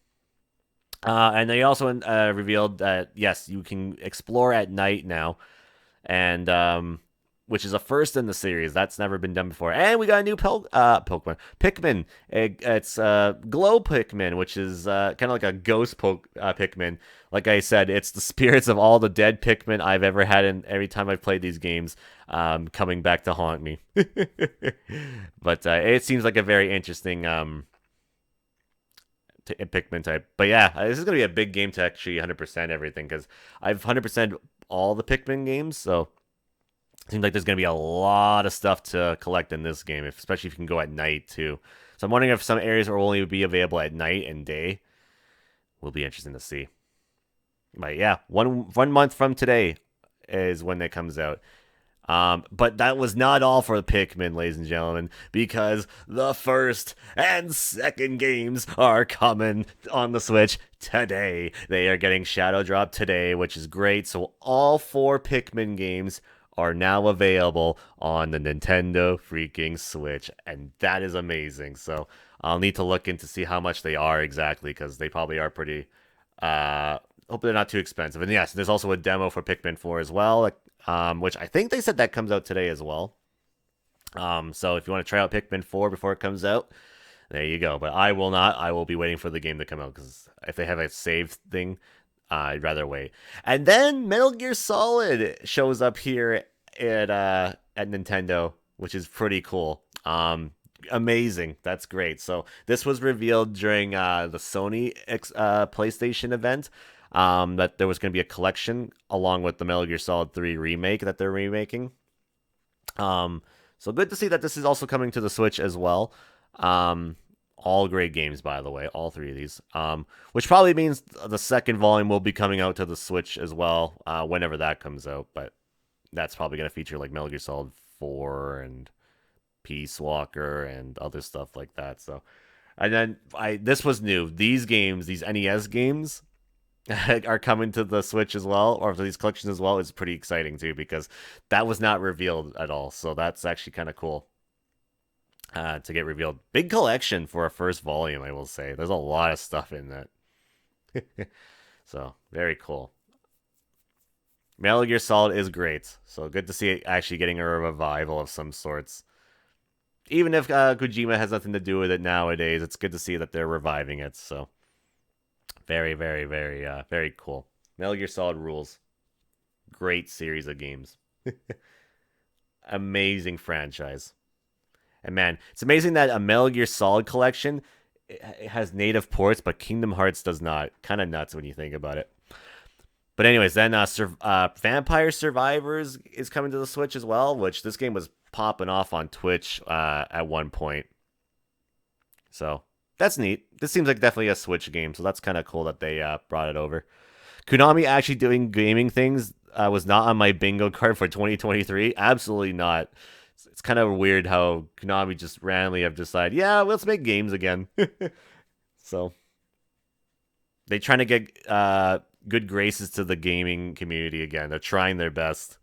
And they also revealed that yes, you can explore at night now, and which is a first in the series. That's never been done before. And we got a new Pikmin. It's Glow Pikmin, which is kind of like a ghost Pikmin. Like I said, it's the spirits of all the dead Pikmin I've ever had, and every time I've played these games, coming back to haunt me. But it seems like a very interesting Pikmin type. But yeah, this is going to be a big game to actually 100% everything, because I've 100% all the Pikmin games, so it seems like there's going to be a lot of stuff to collect in this game, especially if you can go at night too. So I'm wondering if some areas will only be available at night and day. Will be interesting to see. But yeah, one month from today is when it comes out. But that was not all for Pikmin, ladies and gentlemen, because the first and second games are coming on the Switch today. They are getting shadow dropped today, which is great. So all 4 Pikmin games are now available on the Nintendo freaking Switch, and that is amazing. So I'll need to look into see how much they are exactly, because they probably are pretty hope they're not too expensive. And yes, there's also a demo for Pikmin 4 as well, which I think they said that comes out today as well. So if you want to try out Pikmin 4 before it comes out, there you go. But I will not. I will be waiting for the game to come out because if they have a save thing, I'd rather wait. And then Metal Gear Solid shows up here at Nintendo, which is pretty cool. Amazing. That's great. So this was revealed during the Sony PlayStation event. That there was going to be a collection along with the Metal Gear Solid 3 remake that they're remaking. So good to see that this is also coming to the Switch as well. All great games, by the way, all 3 of these. Which probably means the second volume will be coming out to the Switch as well, whenever that comes out. But that's probably going to feature like Metal Gear Solid 4 and Peace Walker and other stuff like that. So, and then this was new. These games, these NES games, are coming to the Switch as well, or to these collections as well. Is pretty exciting too because that was not revealed at all. So that's actually kind of cool to get revealed. Big collection for a first volume, I will say. There's a lot of stuff in that. So very cool. Metal Gear Solid is great. So good to see it actually getting a revival of some sorts. Even if Kojima has nothing to do with it nowadays, it's good to see that they're reviving it. So, very, very, very, very cool. Metal Gear Solid rules. Great series of games. Amazing franchise. And man, it's amazing that a Metal Gear Solid collection it has native ports, but Kingdom Hearts does not. Kind of nuts when you think about it. But anyways, then Vampire Survivors is coming to the Switch as well, which this game was popping off on Twitch at one point. So that's neat. This seems like definitely a Switch game, so that's kind of cool that they brought it over. Konami actually doing gaming things was not on my bingo card for 2023. Absolutely not. It's kind of weird how Konami just randomly have decided, yeah, let's make games again. So they're trying to get good graces to the gaming community again. They're trying their best.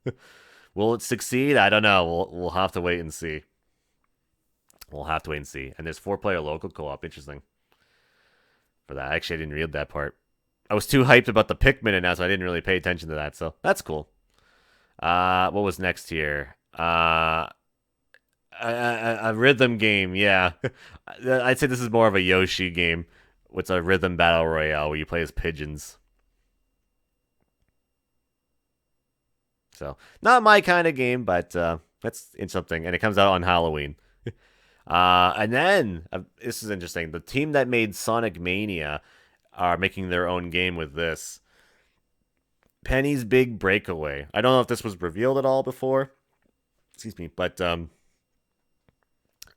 Will it succeed? I don't know. We'll have to wait and see. We'll have to wait and see. And there's 4-player local co-op. Interesting. For that. Actually, I didn't read that part. I was too hyped about the Pikmin announcement. I didn't really pay attention to that. So that's cool. What was next here? A rhythm game. Yeah. I'd say this is more of a Yoshi game. With a rhythm battle royale where you play as pigeons. So, not my kind of game, but that's something. And it comes out on Halloween. And then, this is interesting. The team that made Sonic Mania are making their own game with this. Penny's Big Breakaway. I don't know if this was revealed at all before. Excuse me. But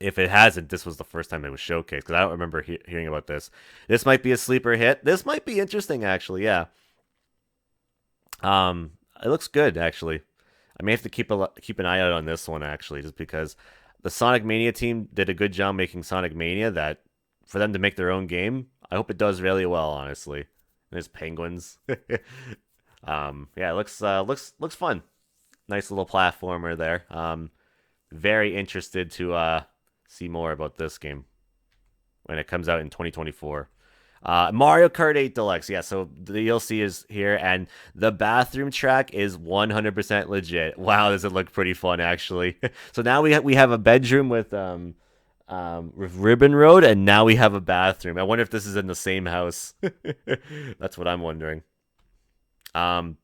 if it hasn't, this was the first time it was showcased. Because I don't remember hearing about this. This might be a sleeper hit. This might be interesting, actually. Yeah. It looks good, actually. I may have to keep an eye out on this one, actually, just because the Sonic Mania team did a good job making Sonic Mania. That for them to make their own game, I hope it does really well. Honestly, and there's penguins. Yeah, it looks fun. Nice little platformer there. Very interested to see more about this game when it comes out in 2024. Mario Kart 8 Deluxe. Yeah, so the DLC is here, and the bathroom track is 100% legit. Wow, does it look pretty fun, actually. So now we have a bedroom with Ribbon Road, and now we have a bathroom. I wonder if this is in the same house. That's what I'm wondering. But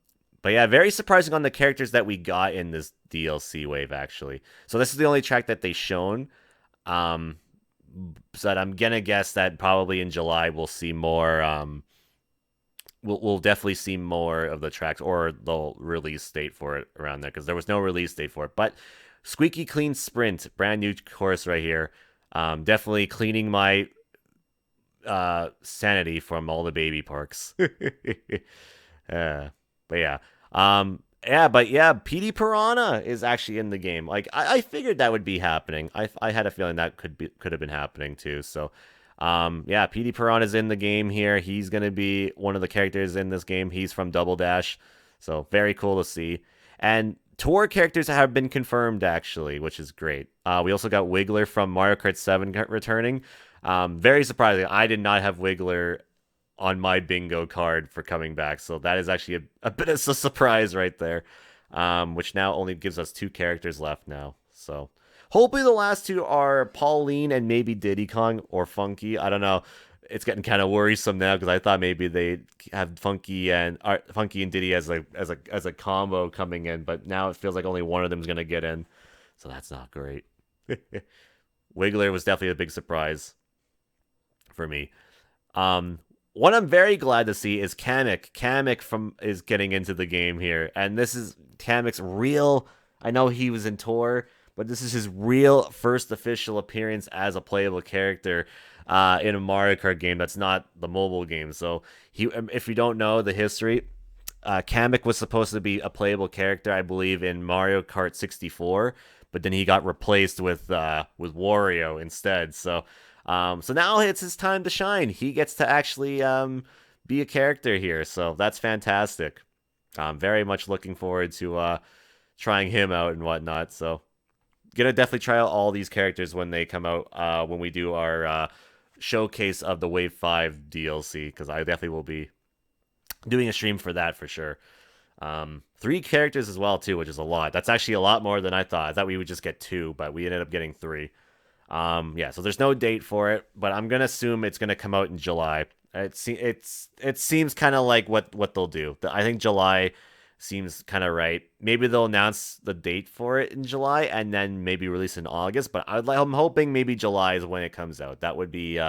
yeah, very surprising on the characters that we got in this DLC wave, actually. So this is the only track that they've shown. So that I'm gonna guess that probably in July we'll see more. We'll definitely see more of the tracks, or the release date for it around there, because there was no release date for it. But Squeaky Clean Sprint, brand new chorus right here. Definitely cleaning my sanity from all the baby parks. But yeah. PD Piranha is actually in the game. Like I figured that would be happening. I had a feeling that could have been happening too. So, PD Piranha is in the game here. He's gonna be one of the characters in this game. He's from Double Dash, so very cool to see. And tour characters have been confirmed actually, which is great. We also got Wiggler from Mario Kart 7 returning. Very surprising. I did not have Wiggler on my bingo card for coming back, so that is actually a bit of a surprise right there, which now only gives us 2 characters left now. So Hopefully the last two are Pauline and maybe Diddy Kong or Funky. I don't know. It's getting kind of worrisome now because I thought maybe they have Funky and Diddy as a combo coming in, but now it feels like only one of them is gonna get in, so that's not great. Wiggler was definitely a big surprise for me. What I'm very glad to see is Kamek. Kamek is getting into the game here, and this is Kamek's real. I know he was in Tour, but this is his real first official appearance as a playable character in a Mario Kart game that's not the mobile game. So if you don't know the history, Kamek was supposed to be a playable character, I believe, in Mario Kart 64, but then he got replaced with Wario instead. So now it's his time to shine. He gets to actually be a character here, so that's fantastic. I'm very much looking forward to trying him out and whatnot. So gonna definitely try out all these characters when they come out when we do our showcase of the Wave 5 DLC, because I definitely will be doing a stream for that for sure. 3 characters as well too, which is a lot. That's actually a lot more than I thought. I thought we would just get 2, but we ended up getting 3. Yeah, so there's no date for it, but I'm gonna assume it's gonna come out in July. It seems kind of like what they'll do. I think July seems kind of right. Maybe they'll announce the date for it in July and then maybe release in August. But I'm hoping maybe July is when it comes out. That would be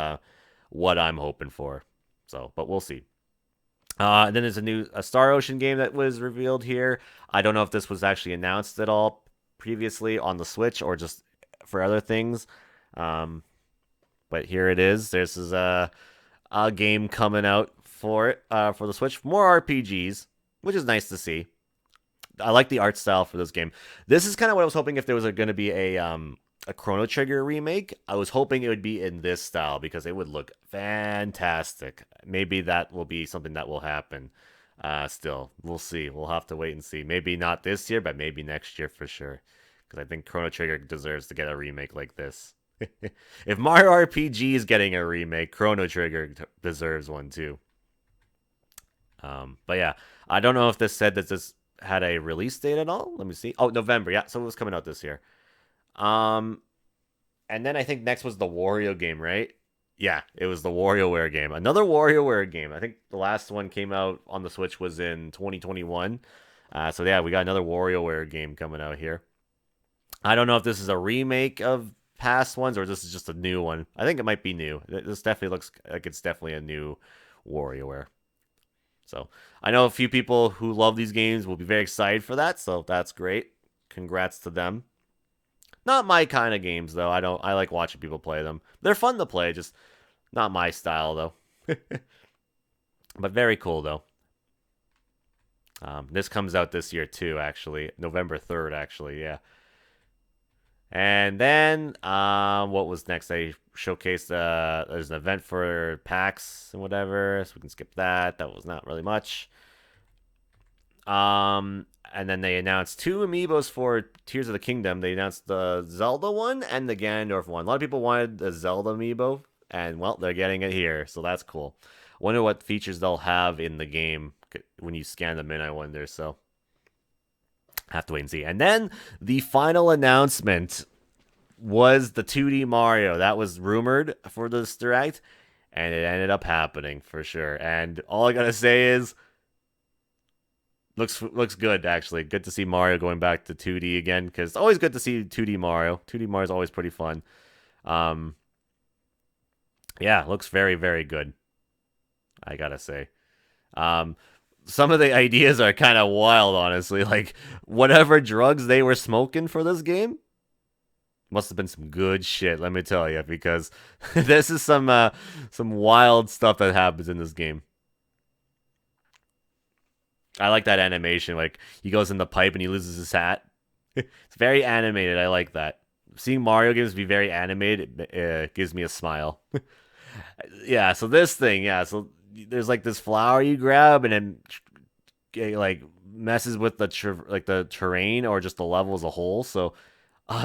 what I'm hoping for. So, but we'll see. And then there's a Star Ocean game that was revealed here. I don't know if this was actually announced at all previously on the Switch or just for other things. But here it is. This is a game coming out for it for the Switch. More RPGs, which is nice to see. I like the art style for this game. This is kind of what I was hoping if there was going to be a Chrono Trigger remake. I was hoping it would be in this style because it would look fantastic. Maybe that will be something that will happen. Still, we'll see. We'll have to wait and see. Maybe not this year, but maybe next year for sure. Because I think Chrono Trigger deserves to get a remake like this. If Mario RPG is getting a remake, Chrono Trigger deserves one too. But yeah, I don't know if this said that this had a release date at all. Let me see. Oh, November. Yeah, so it was coming out this year. And then I think next was the Wario game, right? Yeah, it was the WarioWare game. Another WarioWare game. I think the last one came out on the Switch was in 2021. So yeah, we got another WarioWare game coming out here. I don't know if this is a remake of past ones or this is just a new one. I think it might be new. This definitely looks like it's definitely a new WarioWare. So I know a few people who love these games will be very excited for that, so that's great. Congrats to them. Not my kind of games though. I like watching people play them. They're fun to play, just not my style though. But very cool though. This comes out this year too, actually. November 3rd, actually, yeah. And then, what was next? They showcased, there's an event for PAX and whatever, so we can skip that. That was not really much. And then they announced 2 amiibos for Tears of the Kingdom. They announced the Zelda one and the Ganondorf one. A lot of people wanted the Zelda amiibo, and, well, they're getting it here, so that's cool. Wonder what features they'll have in the game when you scan them in, I wonder, so... have to wait and see. And then the final announcement was the 2D Mario. That was rumored for this Direct, and it ended up happening for sure. And all I gotta say is, looks good, actually. Good to see Mario going back to 2D again, because it's always good to see 2D Mario. 2D Mario is always pretty fun. Yeah, looks very, very good, I gotta say. Some of the ideas are kind of wild, honestly. Like, whatever drugs they were smoking for this game must have been some good shit, let me tell you, because this is some wild stuff that happens in this game. I like that animation. Like, he goes in the pipe and he loses his hat. It's very animated. I like that. Seeing Mario games be very animated gives me a smile. Yeah, so this thing, yeah, so... there's like this flower you grab and then like messes with the terrain or just the level as a whole. So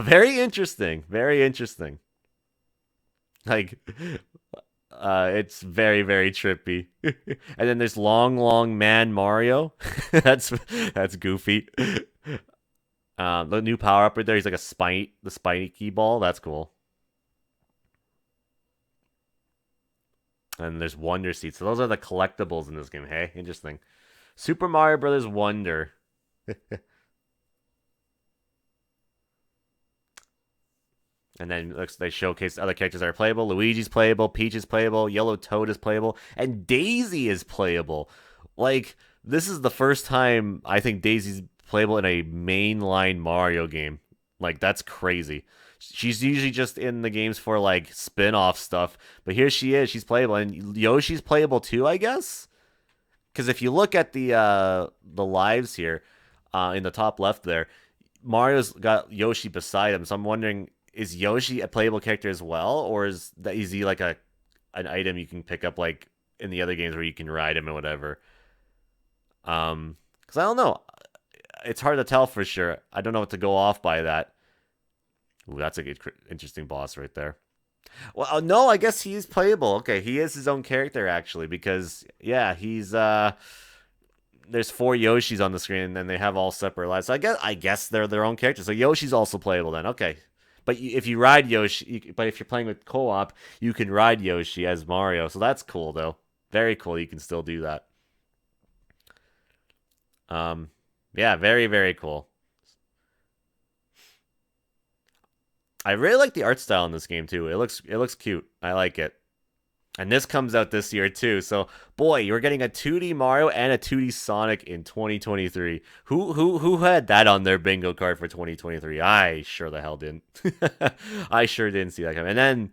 very interesting, very interesting. Like it's very, very trippy. And then there's long man Mario. That's goofy. The new power up right there, he's like the spiky ball. That's cool. And there's Wonder Seeds. So those are the collectibles in this game. Hey, interesting. Super Mario Brothers Wonder. And then they showcase other characters that are playable. Luigi's playable, Peach is playable, Yellow Toad is playable, and Daisy is playable. Like, this is the first time I think Daisy's playable in a mainline Mario game. Like, that's crazy. She's usually just in the games for, like, spin-off stuff. But here she is. She's playable. And Yoshi's playable too, I guess? Because if you look at the lives here, in the top left there, Mario's got Yoshi beside him. So I'm wondering, is Yoshi a playable character as well? Or is he like an item you can pick up, like, in the other games where you can ride him or whatever? Because I don't know. It's hard to tell for sure. I don't know what to go off by that. Ooh, that's a good, interesting boss right there. Well, no, I guess he's playable. Okay, he is his own character, actually, because, yeah, he's, there's 4 Yoshis on the screen, and they have all separate lives. So I guess they're their own characters. So Yoshi's also playable then. Okay. But if you ride Yoshi, but if you're playing with co-op, you can ride Yoshi as Mario. So that's cool, though. Very cool. You can still do that. Yeah, very, very cool. I really like the art style in this game too. It looks cute. I like it. And this comes out this year too. So, boy, you're getting a 2D Mario and a 2D Sonic in 2023. Who had that on their bingo card for 2023? I sure the hell didn't. I sure didn't see that coming. And then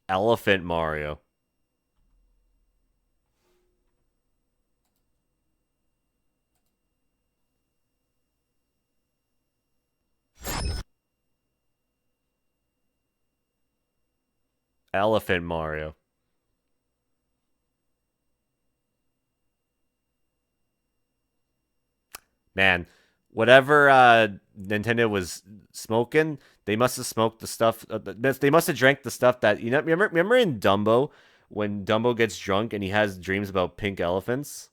Elephant Mario. Elephant Mario. Man, whatever Nintendo was smoking, they must have smoked the stuff. They must have drank the stuff that, you know. Remember in Dumbo when Dumbo gets drunk and he has dreams about pink elephants?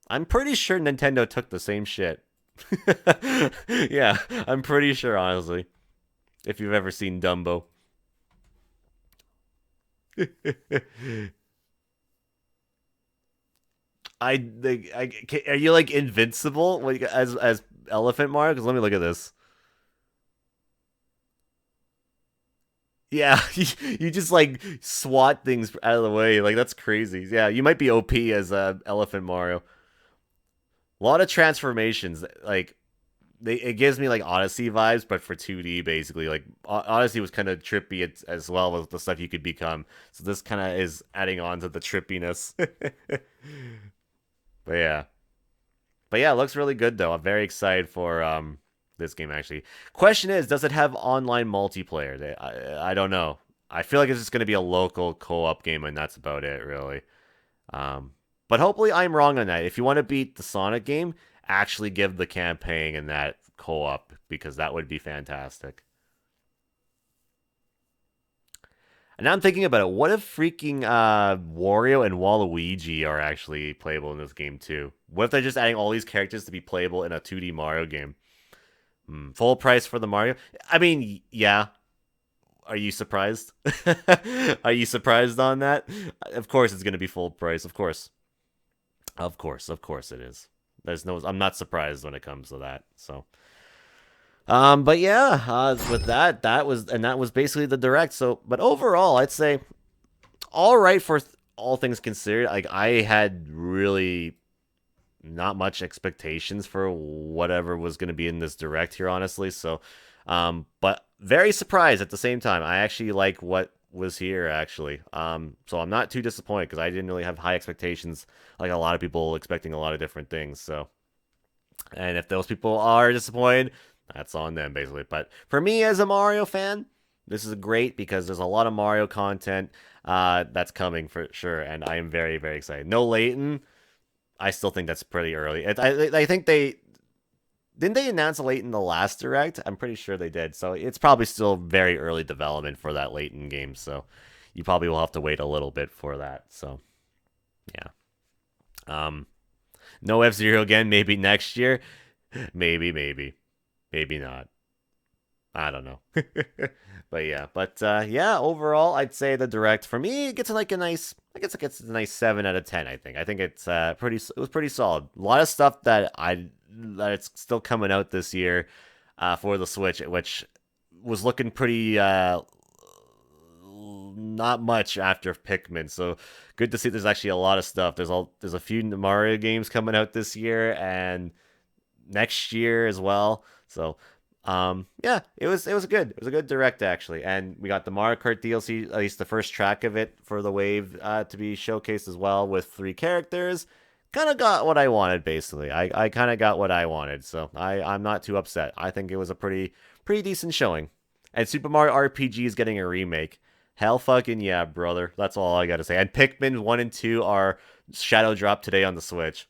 I'm pretty sure Nintendo took the same shit. Yeah, I'm pretty sure, honestly. If you've ever seen Dumbo. Are you like invincible like as Elephant Mario? Because let me look at this. Yeah, you just like swat things out of the way. Like, that's crazy. Yeah, you might be OP as Elephant Mario. A lot of transformations. Like, it gives me like Odyssey vibes, but for 2D basically. Like, Odyssey was kind of trippy as well with the stuff you could become. So this kind of is adding on to the trippiness. But yeah. But yeah, it looks really good though. I'm very excited for this game actually. Question is, does it have online multiplayer? I don't know. I feel like it's just going to be a local co-op game and that's about it really. But hopefully I'm wrong on that. If you want to beat the Sonic game, actually give the campaign and that co-op because that would be fantastic. And now I'm thinking about it. What if freaking Wario and Waluigi are actually playable in this game too? What if they're just adding all these characters to be playable in a 2D Mario game? Full price for the Mario? I mean, yeah. Are you surprised? Are you surprised on that? Of course it's going to be full price. Of course. Of course it is. I'm not surprised when it comes to that. So, but yeah, with that was basically the direct. So, but overall, I'd say all right for all things considered. Like, I had really not much expectations for whatever was going to be in this direct here, honestly. So, but very surprised at the same time. I actually like what was here actually. So I'm not too disappointed because I didn't really have high expectations like a lot of people expecting a lot of different things. So, and if those people are disappointed, that's on them basically. But for me as a Mario fan, this is great because there's a lot of Mario content that's coming for sure, and I am very, very excited. No Layton, I still think that's pretty early. I think didn't they announce a Layton the last direct? I'm pretty sure they did. So it's probably still very early development for that Layton game. So you probably will have to wait a little bit for that. So yeah. No F-Zero again, maybe next year. Maybe, maybe not. I don't know. But yeah, overall, I'd say the direct for me it gets like a nice. I guess it gets a nice 7 out of 10. I think. I think it's pretty. It was pretty solid. A lot of stuff that it's still coming out this year, for the Switch, which was looking pretty not much after Pikmin. So good to see there's actually a lot of stuff. There's a few Mario games coming out this year and next year as well. So yeah, it was good. It was a good direct actually. And we got the Mario Kart DLC, at least the first track of it for the Wave to be showcased as well with 3 characters. Kind of got what I wanted basically. I kind of got what I wanted. So I'm not too upset. I think it was a pretty decent showing. And Super Mario RPG is getting a remake. Hell fucking yeah, brother. That's all I gotta say. And Pikmin 1 and 2 are shadow drop today on the Switch.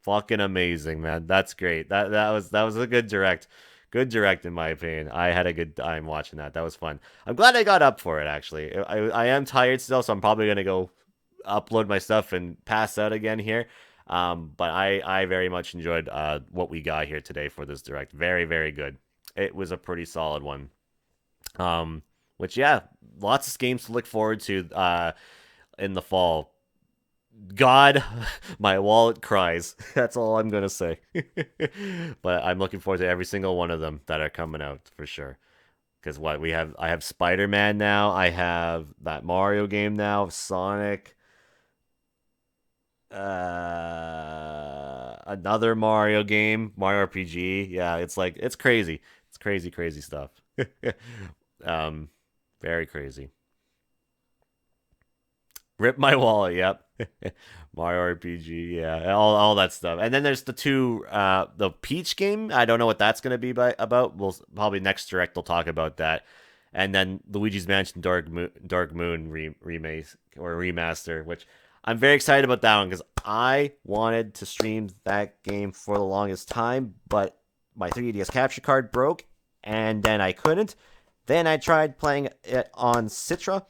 Fucking amazing, man. That's great. That was a good direct. Good direct, in my opinion. I had a good time watching that. That was fun. I'm glad I got up for it, actually. I am tired still, so I'm probably going to go upload my stuff and pass out again here. But I very much enjoyed what we got here today for this direct. Very, very good. It was a pretty solid one. Which, yeah, lots of games to look forward to in the fall. God, my wallet cries. That's all I'm going to say. But I'm looking forward to every single one of them that are coming out for sure. Because I have Spider-Man now. I have that Mario game now. Sonic. Another Mario game. Mario RPG. Yeah, it's crazy. It's crazy stuff. Very crazy. Rip my wallet, yep. Mario RPG, yeah, all that stuff. And then there's the Peach game. I don't know what that's gonna be about. We'll probably next direct we'll talk about that. And then Luigi's Mansion Dark Moon remake or remaster, which I'm very excited about that one because I wanted to stream that game for the longest time, but my 3DS capture card broke, and then I couldn't. Then I tried playing it on Citra,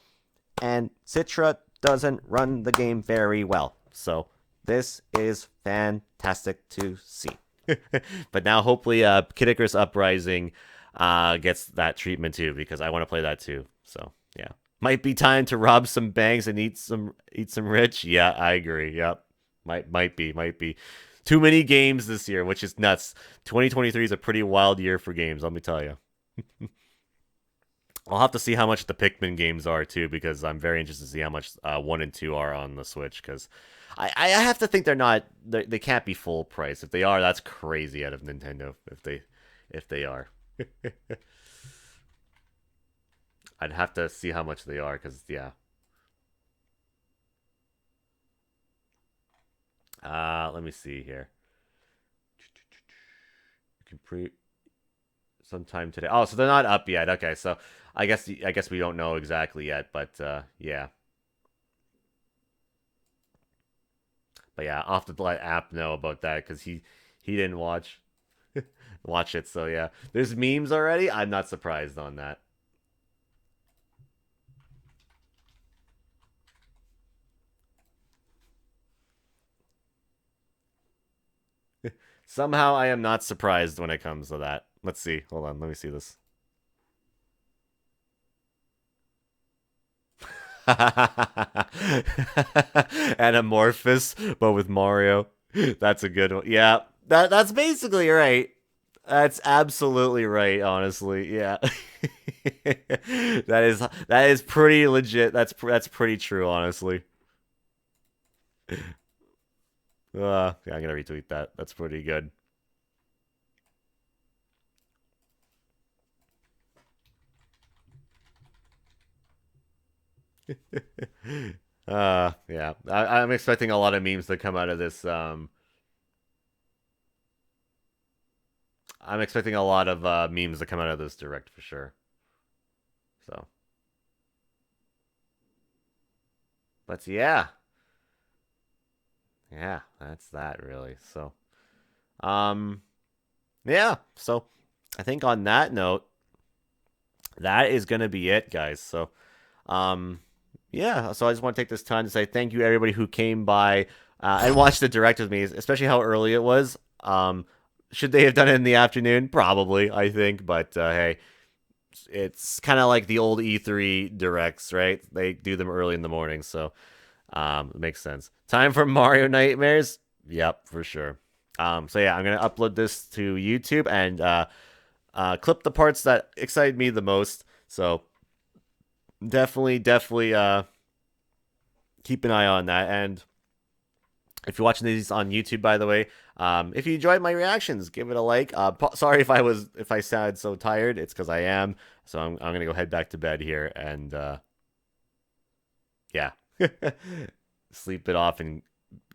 and Citra doesn't run the game very well. So this is fantastic to see. But now hopefully Kid Icarus Uprising gets that treatment too, because I want to play that too. So yeah. Might be time to rob some banks and eat some rich. Yeah, I agree. Yep. Might be. Too many games this year, which is nuts. 2023 is a pretty wild year for games, let me tell you. I'll have to see how much the Pikmin games are too, because I'm very interested to see how much 1 and 2 are on the Switch. Because I have to think they can't be full price. If they are, that's crazy out of Nintendo. If they are, I'd have to see how much they are. Because yeah. Let me see here. You can sometime today. Oh, so they're not up yet. Okay, so I guess we don't know exactly yet, but yeah. But yeah, I'll have to let App know about that because he didn't watch it. So yeah, there's memes already. I'm not surprised on that. Somehow I am not surprised when it comes to that. Let's see. Hold on. Let me see this. Anamorphous, but with Mario. That's a good one. Yeah, that's basically right. That's absolutely right, honestly. Yeah. That is pretty legit. That's pretty true, honestly. Yeah, I'm gonna retweet that. That's pretty good. Yeah. I'm expecting a lot of memes to come out of this. I'm expecting a lot of memes to come out of this direct for sure. So. But yeah. Yeah, that's that really. So. Yeah. So, I think on that note, that is gonna be it, guys. So, yeah, so I just want to take this time to say thank you everybody who came by and watched the direct with me, especially how early it was. Should they have done it in the afternoon? Probably, I think. But hey, it's kind of like the old E3 directs, right? They do them early in the morning, so it makes sense. Time for Mario Nightmares? Yep, for sure. So yeah, I'm gonna upload this to YouTube and clip the parts that excited me the most. So definitely keep an eye on that. And if you're watching these on YouTube, by the way, if you enjoyed my reactions, give it a like. Sorry if I sounded so tired. It's because I am. So I'm gonna go head back to bed here and yeah, sleep it off and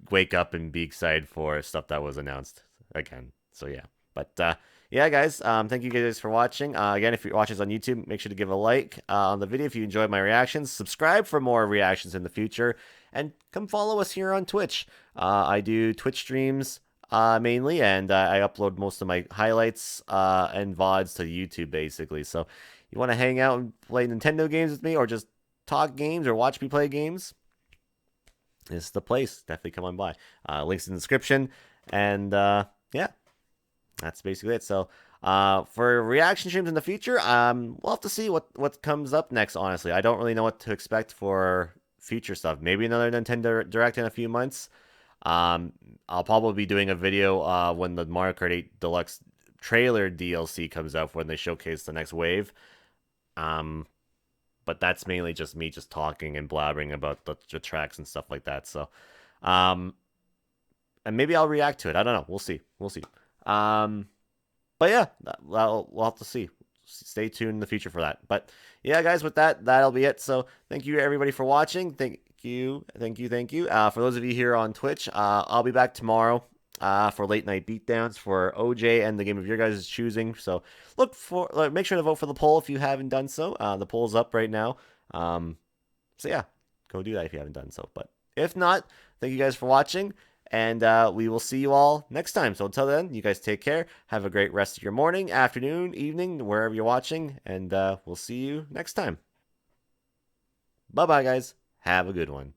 wake up and be excited for stuff that was announced again. So yeah, but yeah, guys, thank you guys for watching. Again, if you're watching this on YouTube, make sure to give a like on the video if you enjoyed my reactions. Subscribe for more reactions in the future, and come follow us here on Twitch. I do Twitch streams mainly, and I upload most of my highlights and VODs to YouTube, basically. So you want to hang out and play Nintendo games with me, or just talk games, or watch me play games, this is the place. Definitely come on by. Links in the description, and yeah. That's basically it. So, for reaction streams in the future, we'll have to see what comes up next, honestly. I don't really know what to expect for future stuff. Maybe another Nintendo Direct in a few months. I'll probably be doing a video when the Mario Kart 8 Deluxe trailer DLC comes out, when they showcase the next wave. But that's mainly just me just talking and blabbering about the tracks and stuff like that. So, and maybe I'll react to it. I don't know. We'll see. We'll see. But yeah, we'll have to see. Stay tuned in the future for that. But yeah, guys, with that'll be it. So thank you everybody for watching. Thank you. For those of you here on Twitch, I'll be back tomorrow for late night beatdowns for OJ and the game of your guys' choosing. So make sure to vote for the poll if you haven't done so. The poll's up right now. So yeah, go do that if you haven't done so. But if not, thank you guys for watching. And we will see you all next time. So until then, you guys take care. Have a great rest of your morning, afternoon, evening, wherever you're watching. And we'll see you next time. Bye-bye, guys. Have a good one.